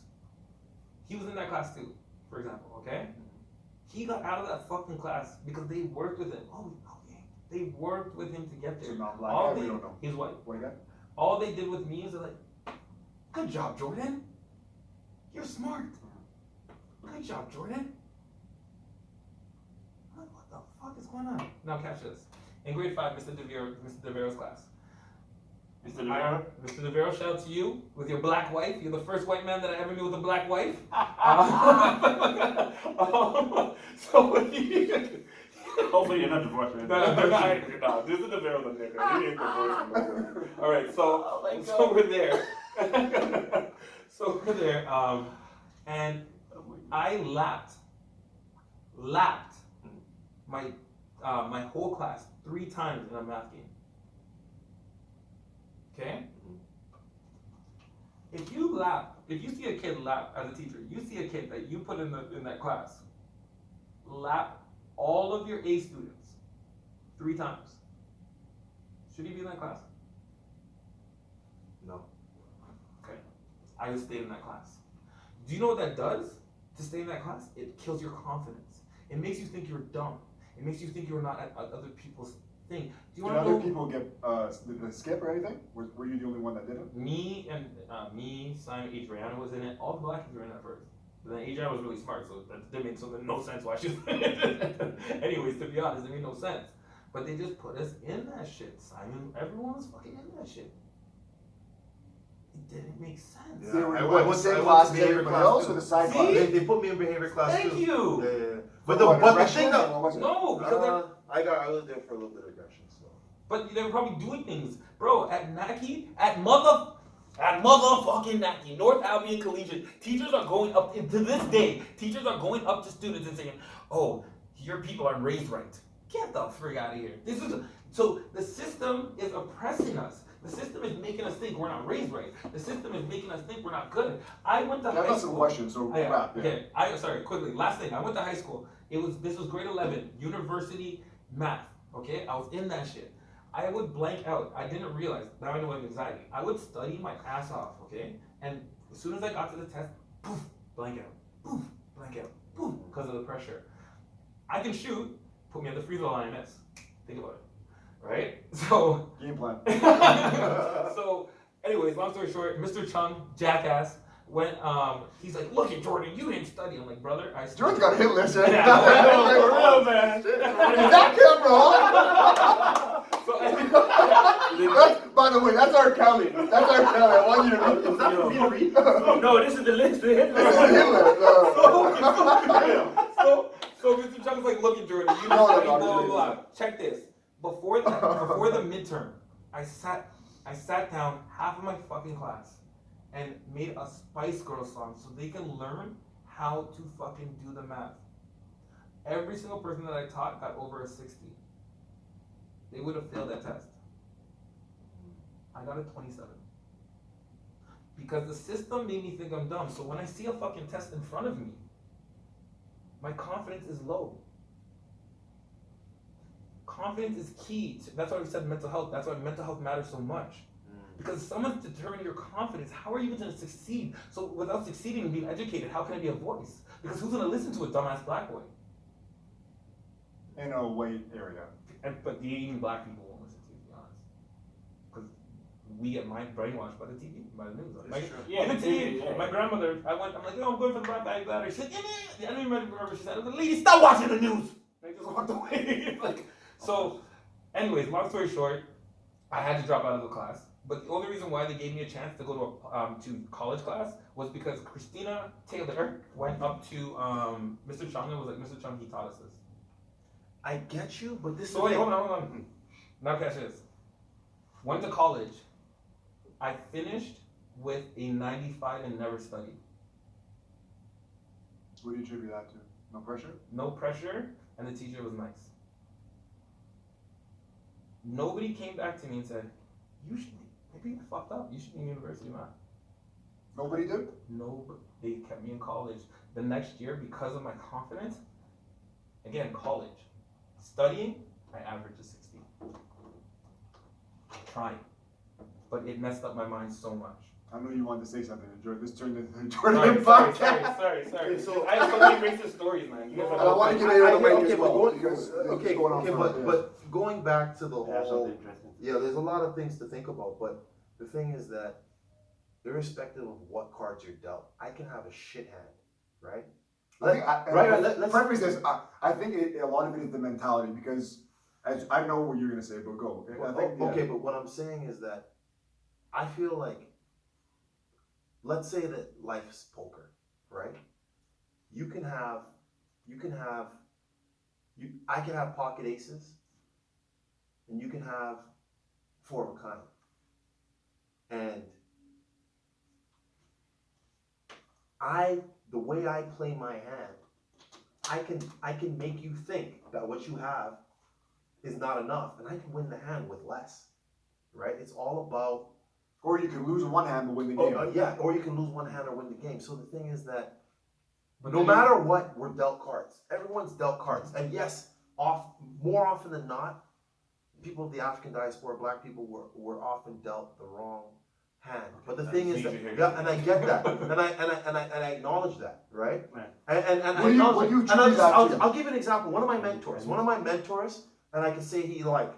he was in that class too, for example. Okay, he got out of that fucking class because they worked with him. Oh, okay, they worked with him to get there. So non-black All guy, they, we don't know. he's white. White guy? All they did with me is they're like, "Good job, Jordan. You're smart. Good job, Jordan." I'm like, what the fuck is going on? Now catch this. In grade 5, Mr. DeVero's class. Mr. DeVero? Mr. DeVero, shout out to you with your black wife. You're the first white man that I ever knew with a black wife. So Hopefully you're not divorced, man. No, this is DeVero's a nigga. He ain't divorced. All right, so we're there. So we're there, and I lapped my whole class 3 times in a math game. Okay? If you see a kid lap as a teacher, you see a kid that you put in that class lap all of your A students 3 times. Should he be in that class? No. Okay. I just stayed in that class. Do you know what that does to stay in that class? It kills your confidence. It makes you think you're dumb. It makes you think you're not at other people's thing. Do you Did want to other know? people get did they skip or anything? Were you the only one that didn't? Me, Simon, Adriana was in it. All the black kids were in that first. But then Adriana was really smart, so that didn't make no sense why she was in it. Anyways, to be honest, it made no sense. But they just put us in that shit. Simon, everyone was fucking in that shit. It didn't make sense. Yeah. They were I what, went- the same I went class to as behavior everybody class else too. or the side See? class? They put me in behavior class Thank too. you. Yeah. But But the thing that what was it? No, because they're I was there for a little bit of aggression, so. But they were probably doing things, bro. At Naki, at motherfucking Naki, North Albion Collegiate, teachers are going up to this day. Teachers are going up to students and saying, "Oh, your people aren't raised right. Get the frig out of here." So the system is oppressing us. The system is making us think we're not raised right. The system is making us think we're not good. I went to I've high got some school. questions, so Oh, yeah. wrap, yeah. Okay. Sorry, quickly. Last thing. I went to high school. This was grade 11, university math. Okay, I was in that shit. I would blank out. I didn't realize. Now I know what anxiety. I would study my ass off. Okay, and as soon as I got to the test, poof, blank out. Poof, blank out. Poof, because of the pressure. I can shoot. Put me on the free throw line and miss. Think about it. Right? So. Game plan. So, anyways, long story short, Mr. Chung, jackass, went. He's like, "Look at Jordan, you didn't study." I'm like, "Brother, I studied." George got a hit list, right? Yeah, For real, man. Is that camera on? So, That's, by the way, that's our Kelly. That's our Kelly. I want you to know. Is that for me to read? No, this is the list. The hit This is a list. hit list. so Mr. Chung was like, "Look at Jordan, you No, didn't study, no, blah, no, blah, blah." Check this. Before the midterm, I sat down half of my fucking class and made a Spice Girls song so they can learn how to fucking do the math. Every single person that I taught got over a 60. They would have failed that test. I got a 27. Because the system made me think I'm dumb. So when I see a fucking test in front of me, my confidence is low. Confidence is key. That's why we said mental health. That's why mental health matters so much. Because if someone's determining your confidence, how are you even going to succeed? So without succeeding and being educated, how can I be a voice? Because who's going to listen to a dumbass black boy? In a white area. But even black people won't listen to you, to be honest. Because we get brainwashed by the TV, by the news. Like, Yeah, even the today, TV, yeah. my grandmother, I'm like, "Oh, I'm going for the Black Lives Matter." She said, "Yeah." I don't even remember what she said. I was like, "Lady, stop watching the news." And I just walked away. So, anyways, long story short, I had to drop out of the class. But the only reason why they gave me a chance to go to college class was because Christina Taylor went up to Mr. Chung and was like, Mr. Chung, he taught us this. I get you, but this So is wait, hold on. Now catch this. Went to college. I finished with a 95 and never studied. What do you attribute that to? No pressure? No pressure, and the teacher was nice. Nobody came back to me and said, you should be, maybe you fucked up. You should be in university, man. Nobody did? No, they kept me in college. The next year, because of my confidence, again, college. Studying, I averaged a 60. Trying. But it messed up my mind so much. I know you wanted to say something. This turned into the Sorry, Jordan sorry, podcast. sorry. So- I have so many racist stories, man. You guys But have- I want to get I- Ayo I- the mic okay, as but well. going- Because it's okay, going on okay, for but going back to the Yeah, whole, something interesting. yeah, there's a lot of things to think about, but the thing is that irrespective of what cards you're dealt, I can have a shit hand, right? I think Right, let's- preface this. I think a lot of it is the mentality because as I know what you're gonna say, but go. I think, yeah. Okay, but what I'm saying is that I feel like, let's say that life's poker, right? I can have pocket aces, and you can have four of a kind. And the way I play my hand, I can make you think that what you have is not enough, and I can win the hand with less, right? It's all about, Or you could lose one hand but win the game. yeah, or you can lose one hand or win the game. So the thing is that But no then matter what, we're dealt cards. Everyone's dealt cards, and yes, more often than not, people of the African diaspora, black people were often dealt the wrong hand. But the thing is that, yeah, and I get that, and I acknowledge that, right? Right. And I What do you acknowledge it. attribute And that to? I'll give you an example. One of my mentors, and I can say he like